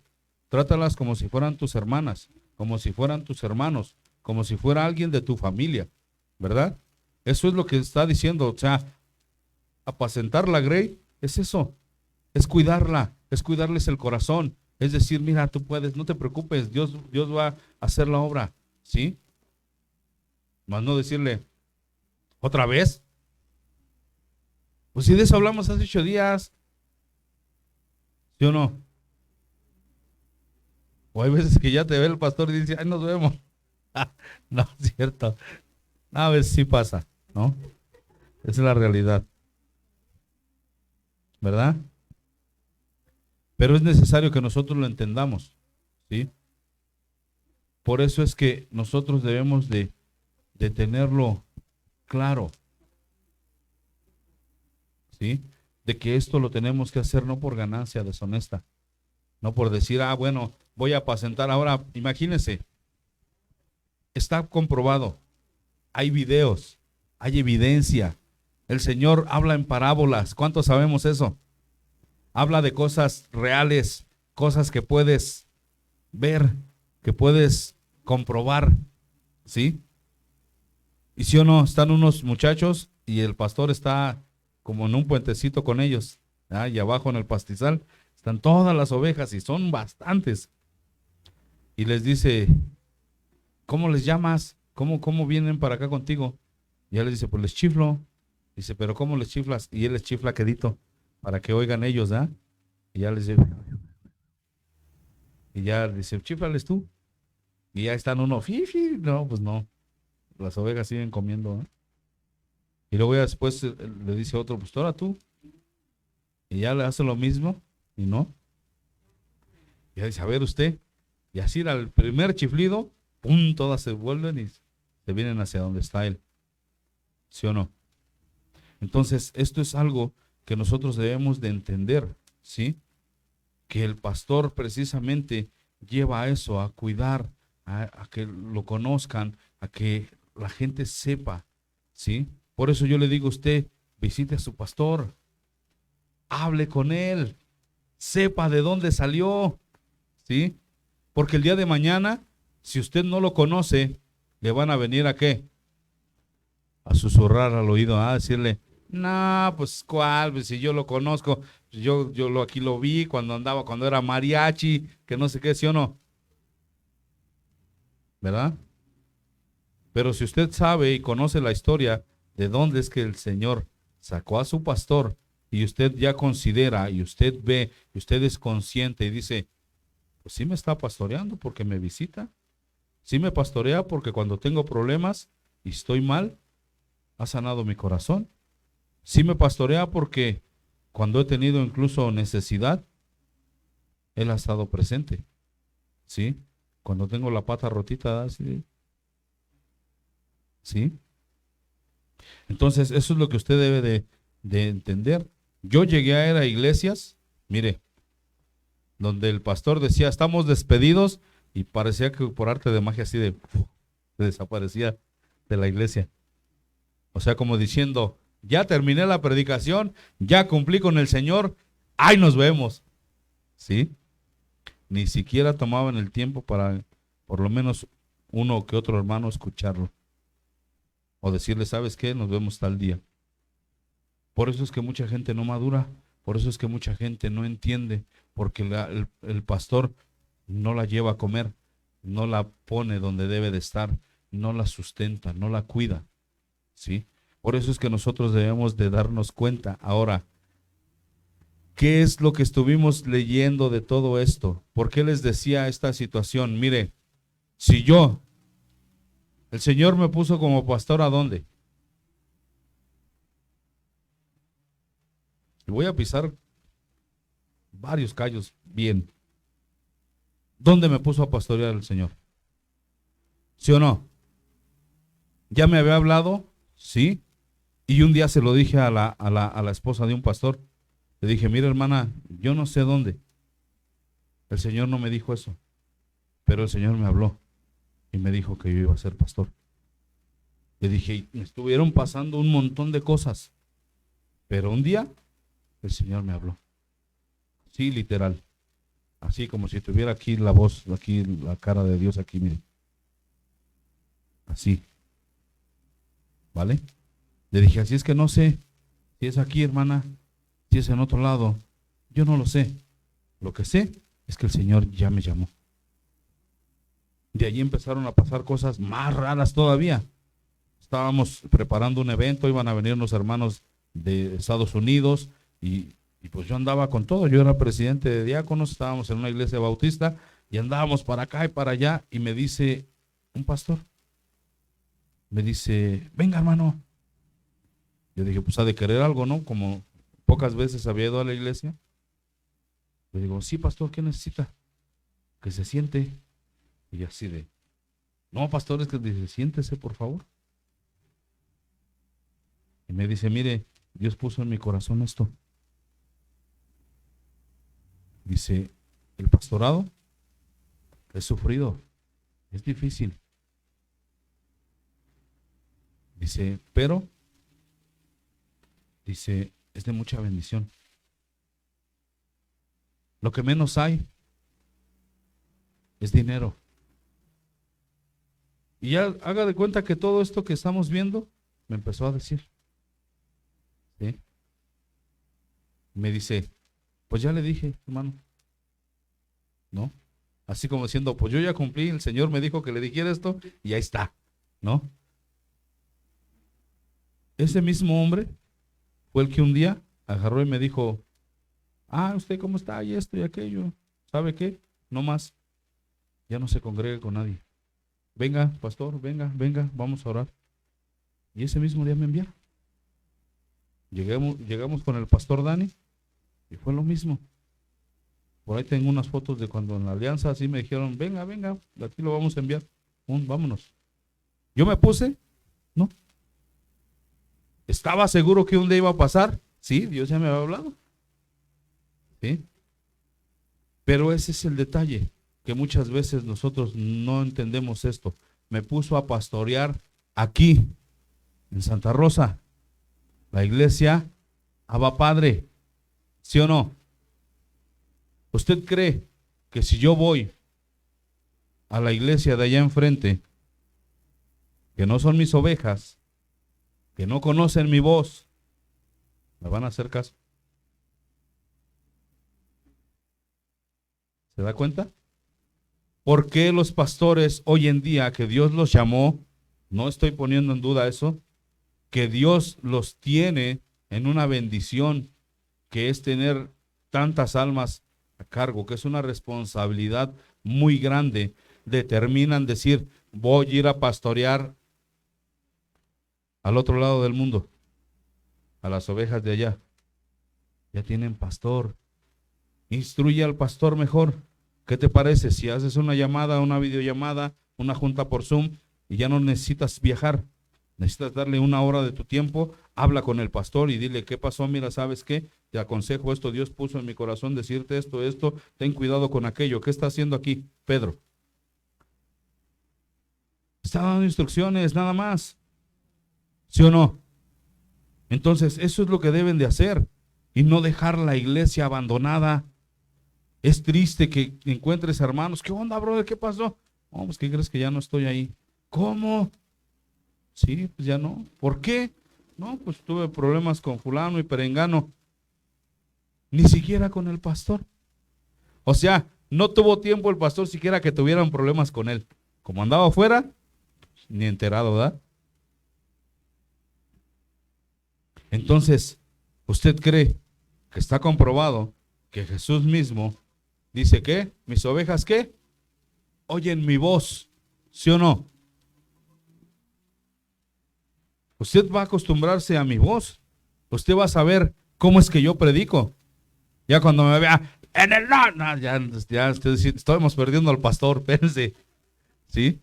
Trátalas como si fueran tus hermanas, como si fueran tus hermanos, como si fuera alguien de tu familia, ¿verdad? Eso es lo que está diciendo, o sea, apacentar la grey es eso, es cuidarla, es cuidarles el corazón, es decir, mira, tú puedes, no te preocupes, Dios va a hacer la obra, ¿sí? Más no decirle, ¿otra vez? Pues si de eso hablamos hace 8 días, ¿sí o no? O hay veces que ya te ve el pastor y dice, ay, nos vemos. No, es cierto. A veces sí pasa, ¿no? Esa es la realidad, ¿verdad? Pero es necesario que nosotros lo entendamos, ¿sí? Por eso es que nosotros debemos de tenerlo claro, ¿sí? de que esto lo tenemos que hacer no por ganancia deshonesta, no por decir, bueno, voy a apacentar ahora. Imagínense, está comprobado, hay videos, hay evidencia. El Señor habla en parábolas. ¿Cuántos sabemos eso? Habla de cosas reales, cosas que puedes ver, que puedes comprobar, ¿sí? Y si o no, están unos muchachos y el pastor está como en un puentecito con ellos, y abajo en el pastizal están todas las ovejas y son bastantes. Y les dice, ¿cómo les llamas? ¿Cómo vienen para acá contigo? Y él les dice, pues les chiflo. Dice, ¿pero cómo les chiflas? Y él les chifla quedito para que oigan ellos, ¿ah? Y ya les dice, y ya dice, chiflales tú. Y ya están uno, fifi. No, pues no. Las ovejas siguen comiendo, ¿eh? Y luego ya después le dice a otro, pues ahora tú. Y ya le hace lo mismo, y no. Y ya dice, a ver usted. Y así al primer chiflido, ¡pum! Todas se vuelven y se vienen hacia donde está él. ¿Sí o no? Entonces, esto es algo que nosotros debemos de entender, ¿sí? Que el pastor precisamente lleva a eso, a cuidar, a que lo conozcan, a que la gente sepa, ¿sí? Por eso yo le digo a usted, visite a su pastor, hable con él, sepa de dónde salió, ¿sí? Porque el día de mañana, si usted no lo conoce, le van a venir ¿a qué? A susurrar al oído, a decirle, no, pues cuál, pues, si yo lo conozco, aquí lo vi cuando era mariachi, que no sé qué, ¿sí o no? ¿Verdad? Pero si usted sabe y conoce la historia de dónde es que el Señor sacó a su pastor, y usted ya considera, y usted ve, y usted es consciente y dice, pues sí me está pastoreando porque me visita, sí me pastorea porque cuando tengo problemas y estoy mal, ha sanado mi corazón, sí me pastorea porque cuando he tenido incluso necesidad, Él ha estado presente, ¿sí? Cuando tengo la pata rotita, ¿sí? ¿Sí? Entonces, eso es lo que usted debe de entender. Yo llegué a ir a iglesias, mire, donde el pastor decía, estamos despedidos, y parecía que por arte de magia así desaparecía de la iglesia. O sea, como diciendo, ya terminé la predicación, ya cumplí con el Señor, ahí nos vemos. ¿Sí? Ni siquiera tomaban el tiempo para por lo menos uno que otro hermano escucharlo. O decirle, ¿sabes qué? Nos vemos tal día. Por eso es que mucha gente no madura, por eso es que mucha gente no entiende, porque el pastor no la lleva a comer, no la pone donde debe de estar, no la sustenta, no la cuida, ¿sí? Por eso es que nosotros debemos de darnos cuenta. Ahora, ¿qué es lo que estuvimos leyendo de todo esto? ¿Por qué les decía esta situación? Mire, si el Señor me puso como pastor, ¿a dónde? Y voy a pisar varios callos bien. ¿Dónde me puso a pastorear el Señor? ¿Sí o no? ¿Ya me había hablado? Sí. Y un día se lo dije a la esposa de un pastor. Le dije, mira hermana, yo no sé dónde. El Señor no me dijo eso. Pero el Señor me habló y me dijo que yo iba a ser pastor. Le dije, me estuvieron pasando un montón de cosas. Pero un día el Señor me habló. Sí, literal. Así como si tuviera aquí la voz, aquí la cara de Dios aquí, mire. Así. ¿Vale? Le dije, así es que no sé si es aquí, hermana, si es en otro lado. Yo no lo sé. Lo que sé es que el Señor ya me llamó. De allí empezaron a pasar cosas más raras todavía. Estábamos preparando un evento, iban a venir unos hermanos de Estados Unidos y pues yo andaba con todo. Yo era presidente de diáconos, estábamos en una iglesia bautista y andábamos para acá y para allá, y me dice un pastor, me dice, venga hermano. Yo dije, pues ha de querer algo, ¿no? Como pocas veces había ido a la iglesia. Le digo, sí pastor, ¿qué necesita? Que se siente. Y así de, no pastor, es que dice, siéntese por favor. Y me dice, mire, Dios puso en mi corazón esto. Dice, el pastorado es sufrido, es difícil. Dice, pero, dice, es de mucha bendición. Lo que menos hay es dinero. Y ya haga de cuenta que todo esto que estamos viendo, me empezó a decir. ¿Sí? Me dice, pues ya le dije, hermano. ¿No? Así como diciendo, pues yo ya cumplí, el Señor me dijo que le dijera esto y ahí está. ¿No? Ese mismo hombre fue el que un día agarró y me dijo, ¿usted cómo está? Y esto y aquello. ¿Sabe qué? No más. Ya no se congregue con nadie. Venga, pastor, venga, vamos a orar. Y ese mismo día me enviaron. Llegamos con el pastor Dani y fue lo mismo. Por ahí tengo unas fotos de cuando en la alianza así me dijeron, venga, aquí lo vamos a enviar. Vámonos. Yo me puse, no. ¿Estaba seguro que un día iba a pasar? Sí, Dios ya me había hablado. ¿Sí? Pero ese es el detalle, que muchas veces nosotros no entendemos esto. Me puso a pastorear aquí, en Santa Rosa, la iglesia Abba Padre. ¿Sí o no? ¿Usted cree que si yo voy a la iglesia de allá enfrente, que no son mis ovejas, que no conocen mi voz, me van a hacer caso? ¿Se da cuenta? ¿Por qué los pastores hoy en día que Dios los llamó, no estoy poniendo en duda eso, que Dios los tiene en una bendición que es tener tantas almas a cargo, que es una responsabilidad muy grande, determinan decir, voy a ir a pastorear al otro lado del mundo, a las ovejas de allá? Ya tienen pastor. Instruye al pastor mejor. ¿Qué te parece si haces una llamada, una videollamada, una junta por Zoom y ya no necesitas viajar? Necesitas darle una hora de tu tiempo, habla con el pastor y dile, ¿qué pasó? Mira, ¿sabes qué? Te aconsejo esto, Dios puso en mi corazón decirte esto, ten cuidado con aquello. ¿Qué está haciendo aquí, Pedro? Está dando instrucciones, nada más. ¿Sí o no? Entonces, eso es lo que deben de hacer y no dejar la iglesia abandonada. Es triste que encuentres hermanos. ¿Qué onda, brother? ¿Qué pasó? Oh, pues, ¿qué crees? Que ya no estoy ahí. ¿Cómo? Sí, pues ya no. ¿Por qué? No, pues tuve problemas con fulano y perengano. Ni siquiera con el pastor. O sea, no tuvo tiempo el pastor siquiera que tuvieran problemas con él. Como andaba afuera, ni enterado, ¿verdad? Entonces, ¿usted cree que está comprobado que Jesús mismo dice que mis ovejas qué? Oyen mi voz, ¿sí o no? Usted va a acostumbrarse a mi voz. Usted va a saber cómo es que yo predico. Ya cuando me vea, en el no, ya estamos perdiendo al pastor, pense. ¿Sí?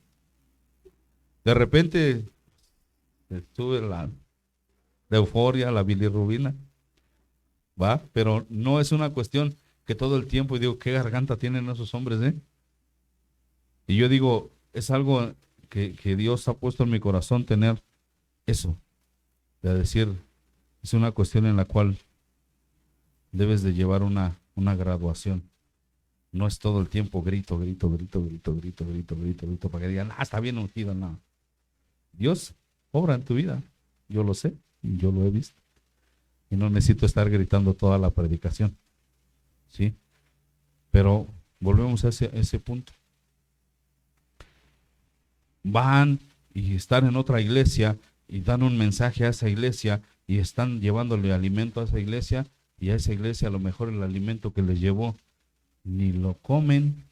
De repente tuve la euforia, la bilirrubina, ¿va? Pero no es una cuestión que todo el tiempo, y digo, ¿qué garganta tienen esos hombres, eh? Y yo digo, es algo que Dios ha puesto en mi corazón tener eso, de decir, es una cuestión en la cual debes de llevar una graduación. No es todo el tiempo grito, para que digan, está bien ungido, no. Dios obra en tu vida, yo lo sé, yo lo he visto. Y no necesito estar gritando toda la predicación, ¿sí? Pero volvemos a ese punto. Van y están en otra iglesia y dan un mensaje a esa iglesia y están llevándole alimento a esa iglesia, y a esa iglesia a lo mejor el alimento que les llevó ni lo comen,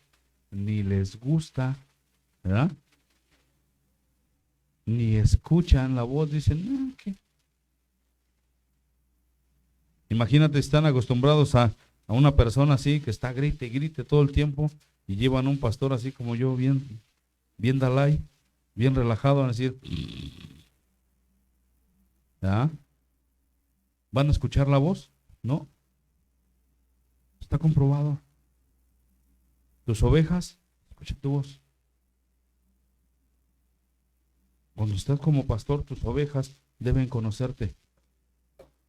ni les gusta, ¿verdad? Ni escuchan la voz, dicen, ¿qué? Imagínate, están acostumbrados a una persona así que está grite y grite todo el tiempo, y llevan un pastor así como yo, bien Dalai, bien relajado, a decir, ¿ya? ¿Van a escuchar la voz? No. Está comprobado. Tus ovejas escuchan tu voz. Cuando estás como pastor, tus ovejas deben conocerte,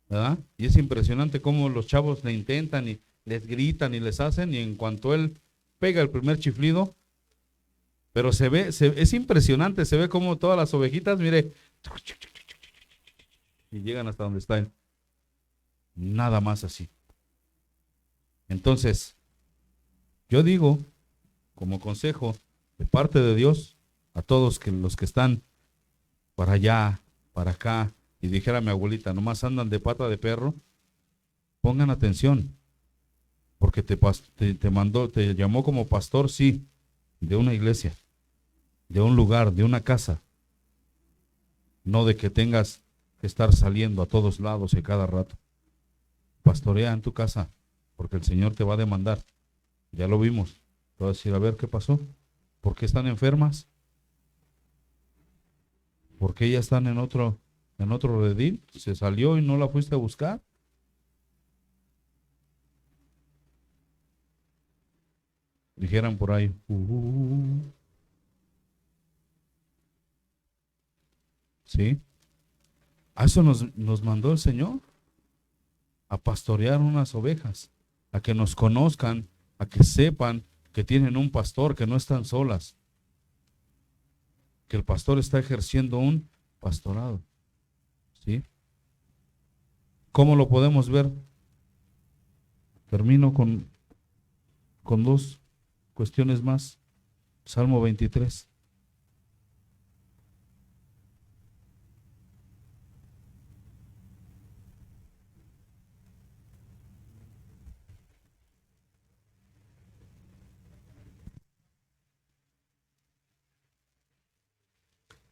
¿verdad? Y es impresionante cómo los chavos le intentan y les gritan y les hacen, y en cuanto él pega el primer chiflido, pero es impresionante, se ve como todas las ovejitas, mire, y llegan hasta donde está él. Nada más así. Entonces, yo digo, como consejo de parte de Dios, a todos los que están para allá, para acá, y dijera mi abuelita, nomás andan de pata de perro, pongan atención, porque te llamó como pastor, sí, de una iglesia, de un lugar, de una casa, no de que tengas que estar saliendo a todos lados y cada rato. Pastorea en tu casa, porque el Señor te va a demandar. Ya lo vimos. Te va a decir, a ver, ¿qué pasó? ¿Por qué están enfermas? ¿Por qué ya están en otro redil? ¿Se salió y no la fuiste a buscar? Dijeran por ahí. ¿Sí? A eso nos mandó el Señor, a pastorear unas ovejas, a que nos conozcan, a que sepan que tienen un pastor, que no están solas, que el pastor está ejerciendo un pastorado. ¿Sí? ¿Cómo lo podemos ver? Termino con dos cuestiones más. Salmo 23.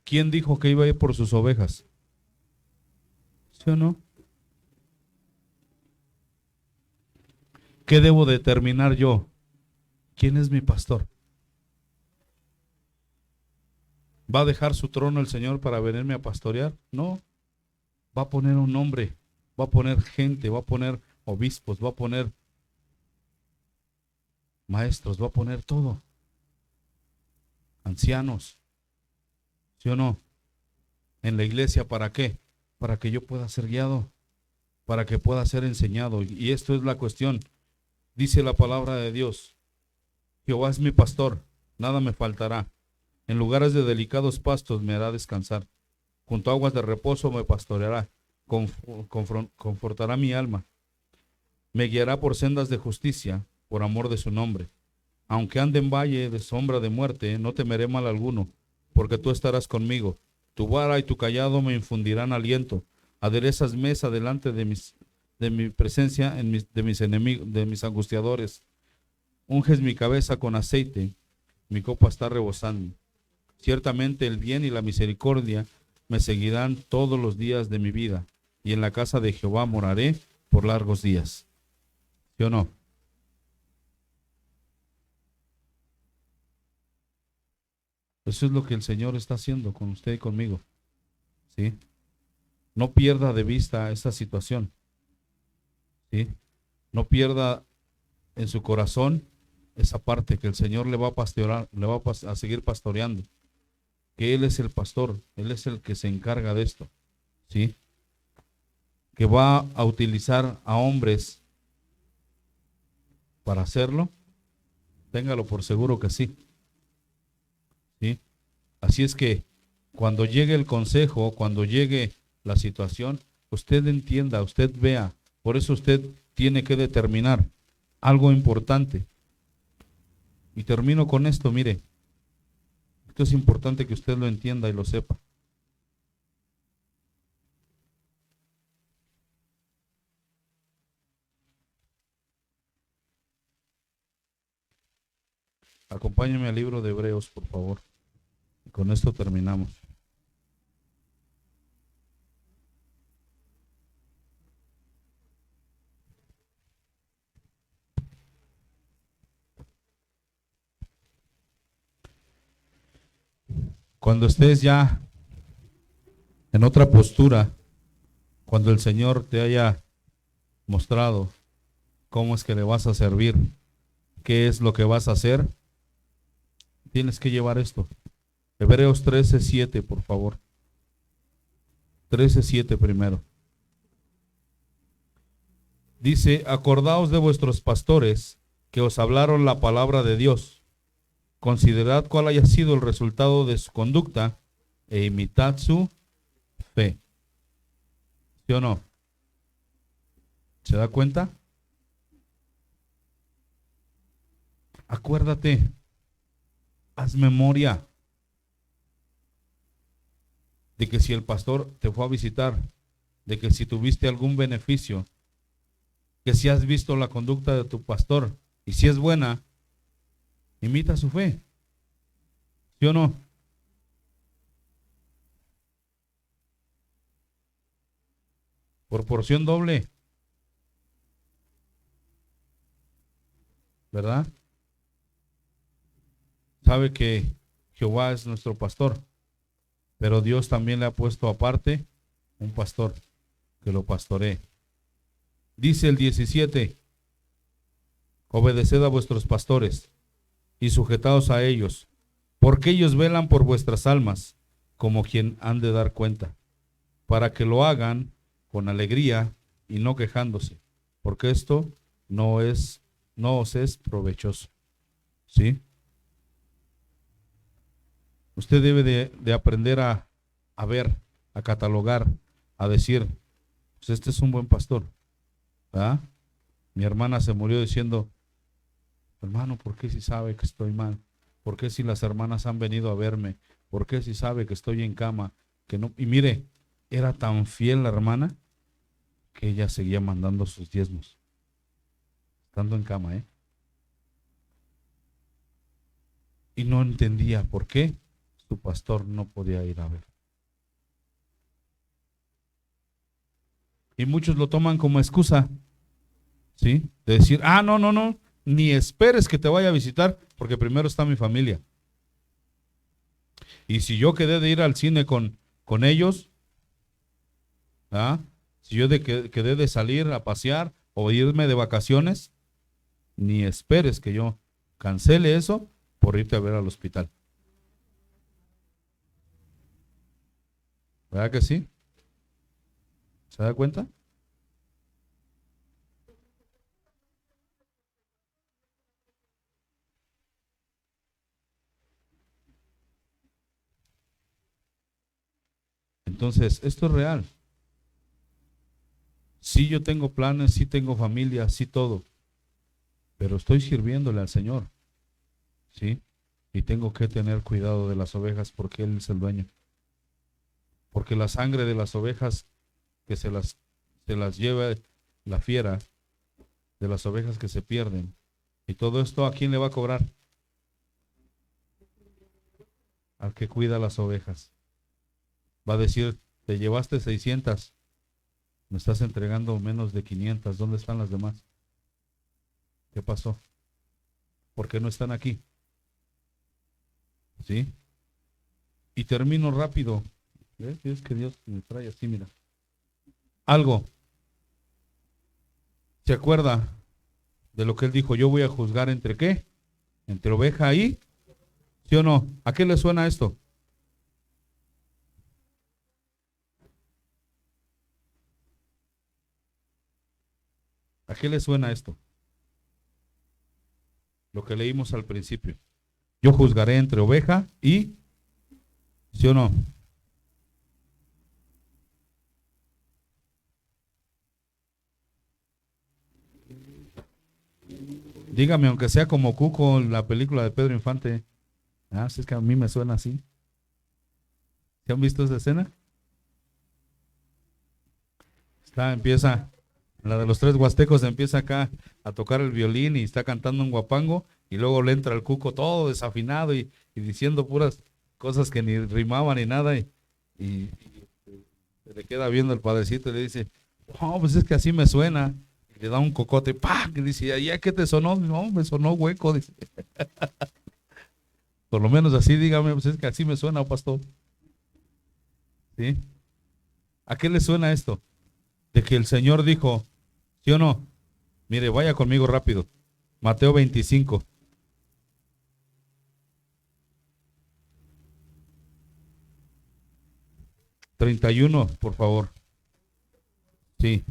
¿Quién dijo que iba a ir por sus ovejas? ¿Sí o no? ¿Qué debo determinar yo? ¿Quién es mi pastor? ¿Va a dejar su trono el Señor para venirme a pastorear? No. Va a poner un nombre, va a poner gente, va a poner obispos, va a poner maestros, va a poner todo. Ancianos. ¿Sí o no? En la iglesia, ¿para qué? Para que yo pueda ser guiado, para que pueda ser enseñado. Y esto es la cuestión. Dice la palabra de Dios: Jehová es mi pastor, nada me faltará. En lugares de delicados pastos me hará descansar. Junto a aguas de reposo me pastoreará. Confortará mi alma. Me guiará por sendas de justicia, por amor de su nombre. Aunque ande en valle de sombra de muerte, no temeré mal alguno, porque tú estarás conmigo. Tu vara y tu cayado me infundirán aliento. Aderezas mesa delante de mi presencia, de mis enemigos, de mis angustiadores. Unges mi cabeza con aceite, mi copa está rebosando. Ciertamente el bien y la misericordia me seguirán todos los días de mi vida, y en la casa de Jehová moraré por largos días. ¿Sí o no? Eso es lo que el Señor está haciendo con usted y conmigo. ¿Sí? No pierda de vista esta situación. ¿Sí? No pierda en su corazón esa parte, que el Señor le va a pastorear, le va a seguir pastoreando. Que Él es el pastor, Él es el que se encarga de esto. ¿Sí? Que va a utilizar a hombres para hacerlo. Téngalo por seguro que sí. ¿Sí? Así es que cuando llegue el consejo, cuando llegue la situación, usted entienda, usted vea. Por eso usted tiene que determinar algo importante. Y termino con esto, mire. Esto es importante que usted lo entienda y lo sepa. Acompáñeme al libro de Hebreos, por favor. Y con esto terminamos. Cuando estés ya en otra postura, cuando el Señor te haya mostrado cómo es que le vas a servir, qué es lo que vas a hacer, tienes que llevar esto. Hebreos 13:7, por favor. 13:7 primero. Dice, acordaos de vuestros pastores que os hablaron la palabra de Dios. Considerad cuál haya sido el resultado de su conducta e imitad su fe. ¿Sí o no? ¿Se da cuenta? Acuérdate, haz memoria de que si el pastor te fue a visitar, de que si tuviste algún beneficio, que si has visto la conducta de tu pastor y si es buena, imita su fe. ¿Sí o no? Por porción doble, ¿verdad? Sabe que Jehová es nuestro pastor, pero Dios también le ha puesto aparte un pastor que lo pastoree. Dice el 17, obedeced a vuestros pastores y sujetaos a ellos, porque ellos velan por vuestras almas, como quien han de dar cuenta, para que lo hagan con alegría y no quejándose, porque esto no os es provechoso. ¿Sí? Usted debe de aprender a ver, a catalogar, a decir, pues este es un buen pastor. ¿Verdad? Mi hermana se murió diciendo, hermano, ¿por qué si sabe que estoy mal? ¿Por qué si las hermanas han venido a verme? ¿Por qué si sabe que estoy en cama? Que no. Y mire, era tan fiel la hermana que ella seguía mandando sus diezmos, estando en cama, ¿eh? Y no entendía por qué su pastor no podía ir a ver. Y muchos lo toman como excusa, ¿sí? De decir, no, ni esperes que te vaya a visitar, porque primero está mi familia. Y si yo quedé de ir al cine con ellos, ¿ah? Si yo quedé de salir a pasear o irme de vacaciones, ni esperes que yo cancele eso por irte a ver al hospital. ¿Verdad que sí? ¿Se da cuenta? Entonces, esto es real. Sí, yo tengo planes, sí tengo familia, sí todo, pero estoy sirviéndole al Señor, ¿sí? Y tengo que tener cuidado de las ovejas porque Él es el dueño. Porque la sangre de las ovejas que se las lleva la fiera, de las ovejas que se pierden, y todo esto, ¿a quién le va a cobrar? Al que cuida las ovejas. Va a decir, te llevaste 600, me estás entregando menos de 500, ¿dónde están las demás? ¿Qué pasó? ¿Por qué no están aquí? ¿Sí? Y termino rápido. ¿Ves? Es que Dios me trae así, mira. Algo. ¿Se acuerda de lo que Él dijo? Yo voy a juzgar entre qué? Entre oveja y, ¿sí o no? ¿A qué le suena esto? ¿A qué le suena esto? Lo que leímos al principio. Yo juzgaré entre oveja y, ¿sí o no? Dígame, aunque sea como Cuco en la película de Pedro Infante. Sí, es que a mí me suena así. ¿Se han visto esa escena? Empieza, la de los tres huastecos, empieza acá a tocar el violín y está cantando un guapango y luego le entra el Cuco todo desafinado y diciendo puras cosas que ni rimaban ni nada y se le queda viendo el padrecito y le dice, no, pues es que así me suena. Y le da un cocote, ¡pah! Y dice, ¿ya qué te sonó? No, me sonó hueco, dice. Por lo menos así, dígame, pues es que así me suena, pastor. ¿Sí? ¿A qué le suena esto? De que el Señor dijo, ¿sí o no? Mire, vaya conmigo rápido. Mateo 25. 31, por favor. Sí.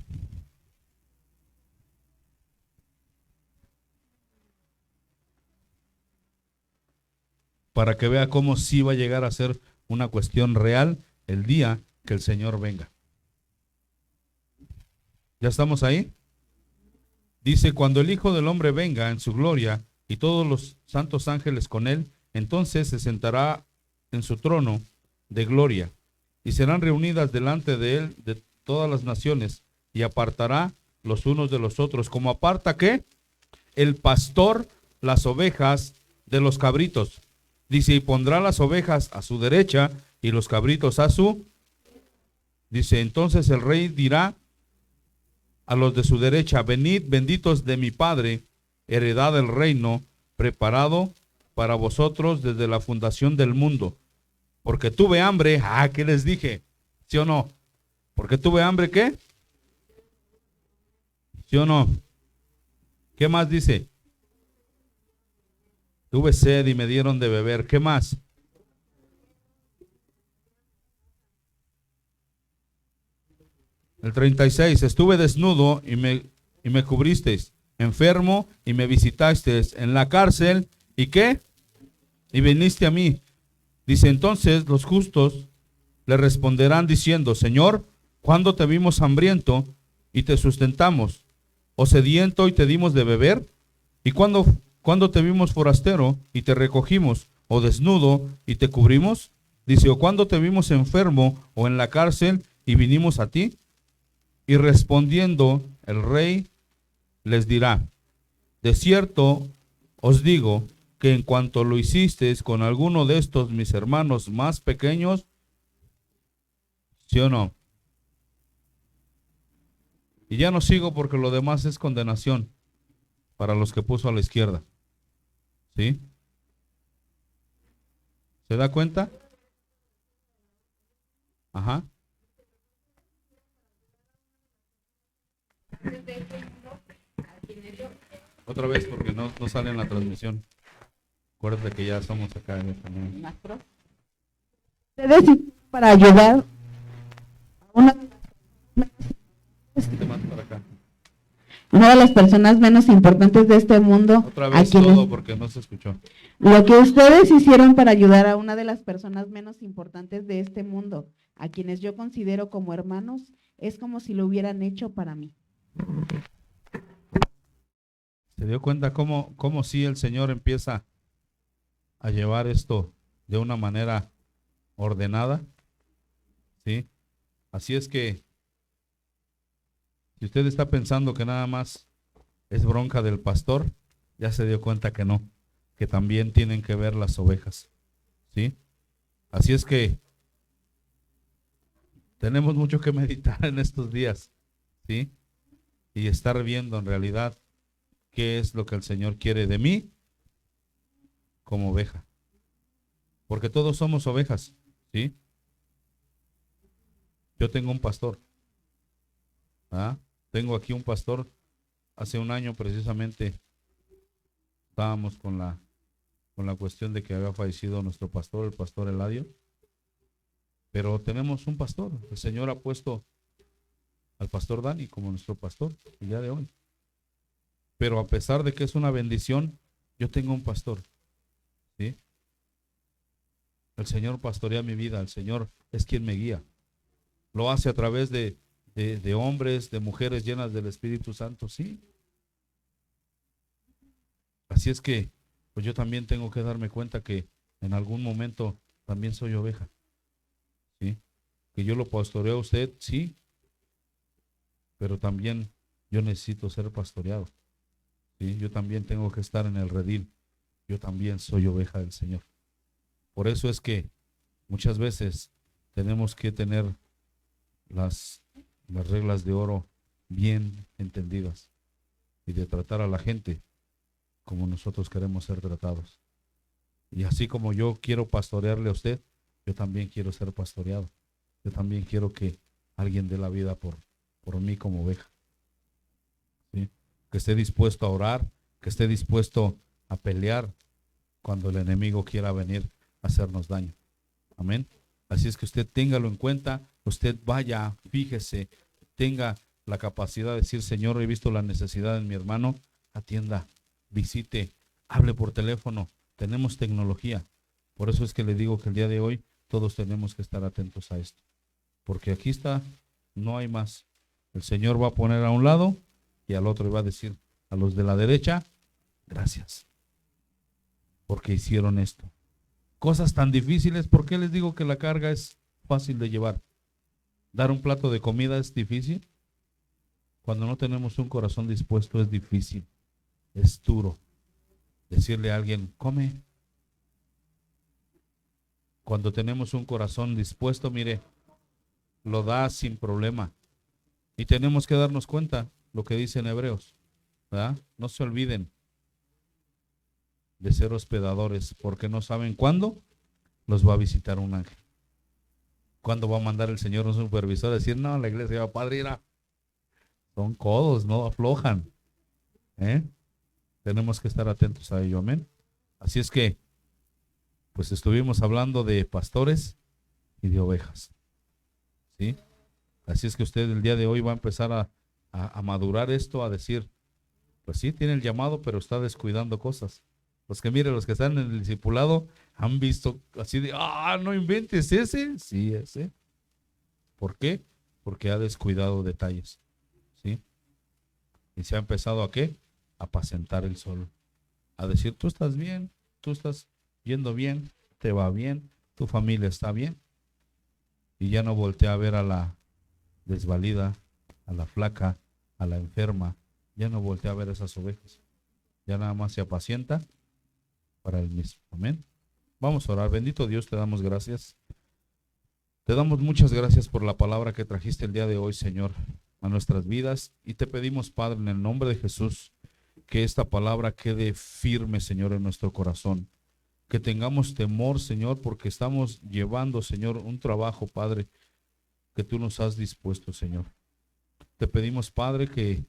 Para que vea cómo sí va a llegar a ser una cuestión real el día que el Señor venga. ¿Ya estamos ahí? Dice, cuando el Hijo del Hombre venga en su gloria y todos los santos ángeles con él, entonces se sentará en su trono de gloria y serán reunidas delante de él de todas las naciones y apartará los unos de los otros. ¿Como aparta qué? El pastor las ovejas de los cabritos. Dice, y pondrá las ovejas a su derecha y los cabritos a su. Dice, entonces el rey dirá a los de su derecha, venid benditos de mi Padre, heredad del reino preparado para vosotros desde la fundación del mundo. Porque tuve hambre, ¿qué les dije? ¿Sí o no? Porque tuve hambre, ¿qué? ¿Sí o no? ¿Qué más dice? Tuve sed y me dieron de beber. ¿Qué más? El 36, estuve desnudo y me cubristeis, enfermo y me visitasteis, en la cárcel, ¿y qué? Y viniste a mí. Dice, entonces los justos le responderán diciendo, Señor, ¿cuándo te vimos hambriento y te sustentamos? ¿O sediento y te dimos de beber? ¿Y cuándo te vimos forastero y te recogimos? ¿O desnudo y te cubrimos? Dice, ¿o cuándo te vimos enfermo o en la cárcel y vinimos a ti? Y respondiendo el rey les dirá, de cierto os digo que en cuanto lo hicisteis con alguno de estos mis hermanos más pequeños, ¿sí o no? Y ya no sigo porque lo demás es condenación para los que puso a la izquierda. ¿Sí? ¿Se da cuenta? Ajá. Otra vez porque no sale en la transmisión. Acuérdate que ya somos acá en español. Ustedes para ayudar a una de las personas menos importantes de este mundo. Otra vez todo porque no se escuchó. Lo que ustedes hicieron para ayudar a una de las personas menos importantes de este mundo, a quienes yo considero como hermanos, es como si lo hubieran hecho para mí. ¿Se dio cuenta cómo si el Señor empieza a llevar esto de una manera ordenada? ¿Sí? Así es que si usted está pensando que nada más es bronca del pastor, ya se dio cuenta que no, que también tienen que ver las ovejas. ¿Sí? Así es que tenemos mucho que meditar en estos días. ¿Sí? Y estar viendo en realidad qué es lo que el Señor quiere de mí como oveja. Porque todos somos ovejas, ¿sí? Yo tengo un pastor. Tengo aquí un pastor. Hace un año precisamente estábamos con la cuestión de que había fallecido nuestro pastor, el pastor Eladio. Pero tenemos un pastor. El Señor ha puesto al pastor Dani como nuestro pastor el día de hoy. Pero a pesar de que es una bendición, yo tengo un pastor, ¿sí? El Señor pastorea mi vida, el Señor es quien me guía. Lo hace a través de hombres, de mujeres llenas del Espíritu Santo, sí. Así es que, pues yo también tengo que darme cuenta que en algún momento también soy oveja, ¿sí? Que yo lo pastoreo a usted, sí, pero también yo necesito ser pastoreado. ¿Sí? Yo también tengo que estar en el redil. Yo también soy oveja del Señor. Por eso es que muchas veces tenemos que tener las reglas de oro bien entendidas y de tratar a la gente como nosotros queremos ser tratados. Y así como yo quiero pastorearle a usted, yo también quiero ser pastoreado. Yo también quiero que alguien dé la vida por mí como oveja. ¿Sí? Que esté dispuesto a orar, que esté dispuesto a pelear cuando el enemigo quiera venir a hacernos daño. Amén. Así es que usted téngalo en cuenta, usted vaya, fíjese, tenga la capacidad de decir, Señor, he visto la necesidad en mi hermano, atienda, visite, hable por teléfono, tenemos tecnología. Por eso es que le digo que el día de hoy todos tenemos que estar atentos a esto, porque aquí está, no hay más. El Señor va a poner a un lado y al otro va a decir a los de la derecha, gracias, porque hicieron esto. Cosas tan difíciles, ¿por qué les digo que la carga es fácil de llevar? Dar un plato de comida es difícil. Cuando no tenemos un corazón dispuesto es difícil, es duro. Decirle a alguien, come. Cuando tenemos un corazón dispuesto, mire, lo da sin problema. Y tenemos que darnos cuenta lo que dicen Hebreos, ¿verdad? No se olviden de ser hospedadores, porque no saben cuándo los va a visitar un ángel. ¿Cuándo va a mandar el Señor un supervisor a decir, no, la iglesia va padre, irá? Son codos, no aflojan. Tenemos que estar atentos a ello, amén. Así es que, pues estuvimos hablando de pastores y de ovejas, ¿sí? Así es que usted el día de hoy va a empezar a madurar esto, a decir, pues sí, tiene el llamado, pero está descuidando cosas. Los que mire, los que están en el discipulado han visto así de, no inventes ese. Sí, ese. ¿Por qué? Porque ha descuidado detalles, ¿sí? Y se ha empezado ¿a qué? A apacentar el sol. A decir, tú estás bien, tú estás yendo bien, te va bien, tu familia está bien. Y ya no voltea a ver a la desvalida, a la flaca, a la enferma. Ya no voltea a ver a esas ovejas. Ya nada más se apacienta para él mismo. Amén. Vamos a orar. Bendito Dios, te damos gracias. Te damos muchas gracias por la palabra que trajiste el día de hoy, Señor, a nuestras vidas. Y te pedimos, Padre, en el nombre de Jesús, que esta palabra quede firme, Señor, en nuestro corazón. Que tengamos temor, Señor, porque estamos llevando, Señor, un trabajo, Padre, que tú nos has dispuesto, Señor. Te pedimos, Padre, que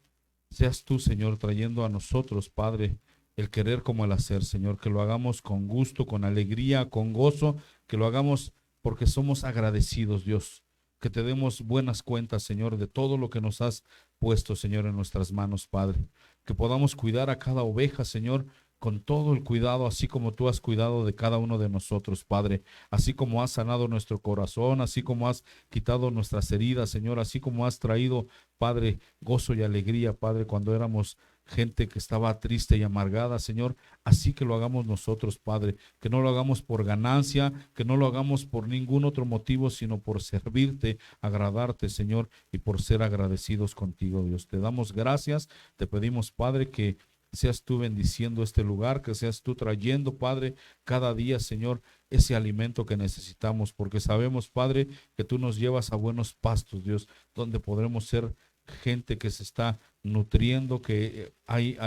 seas tú, Señor, trayendo a nosotros, Padre, el querer como el hacer, Señor, que lo hagamos con gusto, con alegría, con gozo, que lo hagamos porque somos agradecidos, Dios, que te demos buenas cuentas, Señor, de todo lo que nos has puesto, Señor, en nuestras manos, Padre, que podamos cuidar a cada oveja, Señor, con todo el cuidado, así como tú has cuidado de cada uno de nosotros, Padre, así como has sanado nuestro corazón, así como has quitado nuestras heridas, Señor, así como has traído, Padre, gozo y alegría, Padre, cuando éramos gente que estaba triste y amargada, Señor, así que lo hagamos nosotros, Padre, que no lo hagamos por ganancia, que no lo hagamos por ningún otro motivo, sino por servirte, agradarte, Señor, y por ser agradecidos contigo, Dios. Te damos gracias, te pedimos, Padre, que seas tú bendiciendo este lugar, que seas tú trayendo, Padre, cada día, Señor, ese alimento que necesitamos, porque sabemos, Padre, que tú nos llevas a buenos pastos, Dios, donde podremos ser gente que se está nutriendo, que hay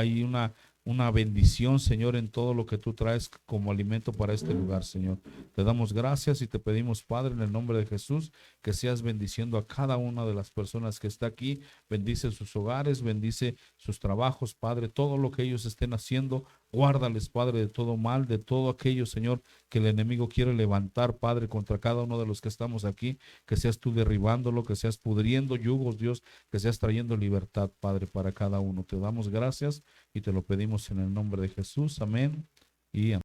una bendición, Señor, en todo lo que tú traes como alimento para este lugar, Señor. Te damos gracias y te pedimos, Padre, en el nombre de Jesús, que seas bendiciendo a cada una de las personas que está aquí. Bendice sus hogares, bendice sus trabajos, Padre, todo lo que ellos estén haciendo. Guárdales, Padre, de todo mal, de todo aquello, Señor, que el enemigo quiere levantar, Padre, contra cada uno de los que estamos aquí. Que seas tú derribándolo, que seas pudriendo yugos, Dios, que seas trayendo libertad, Padre, para cada uno. Te damos gracias y te lo pedimos en el nombre de Jesús. Amén y amén.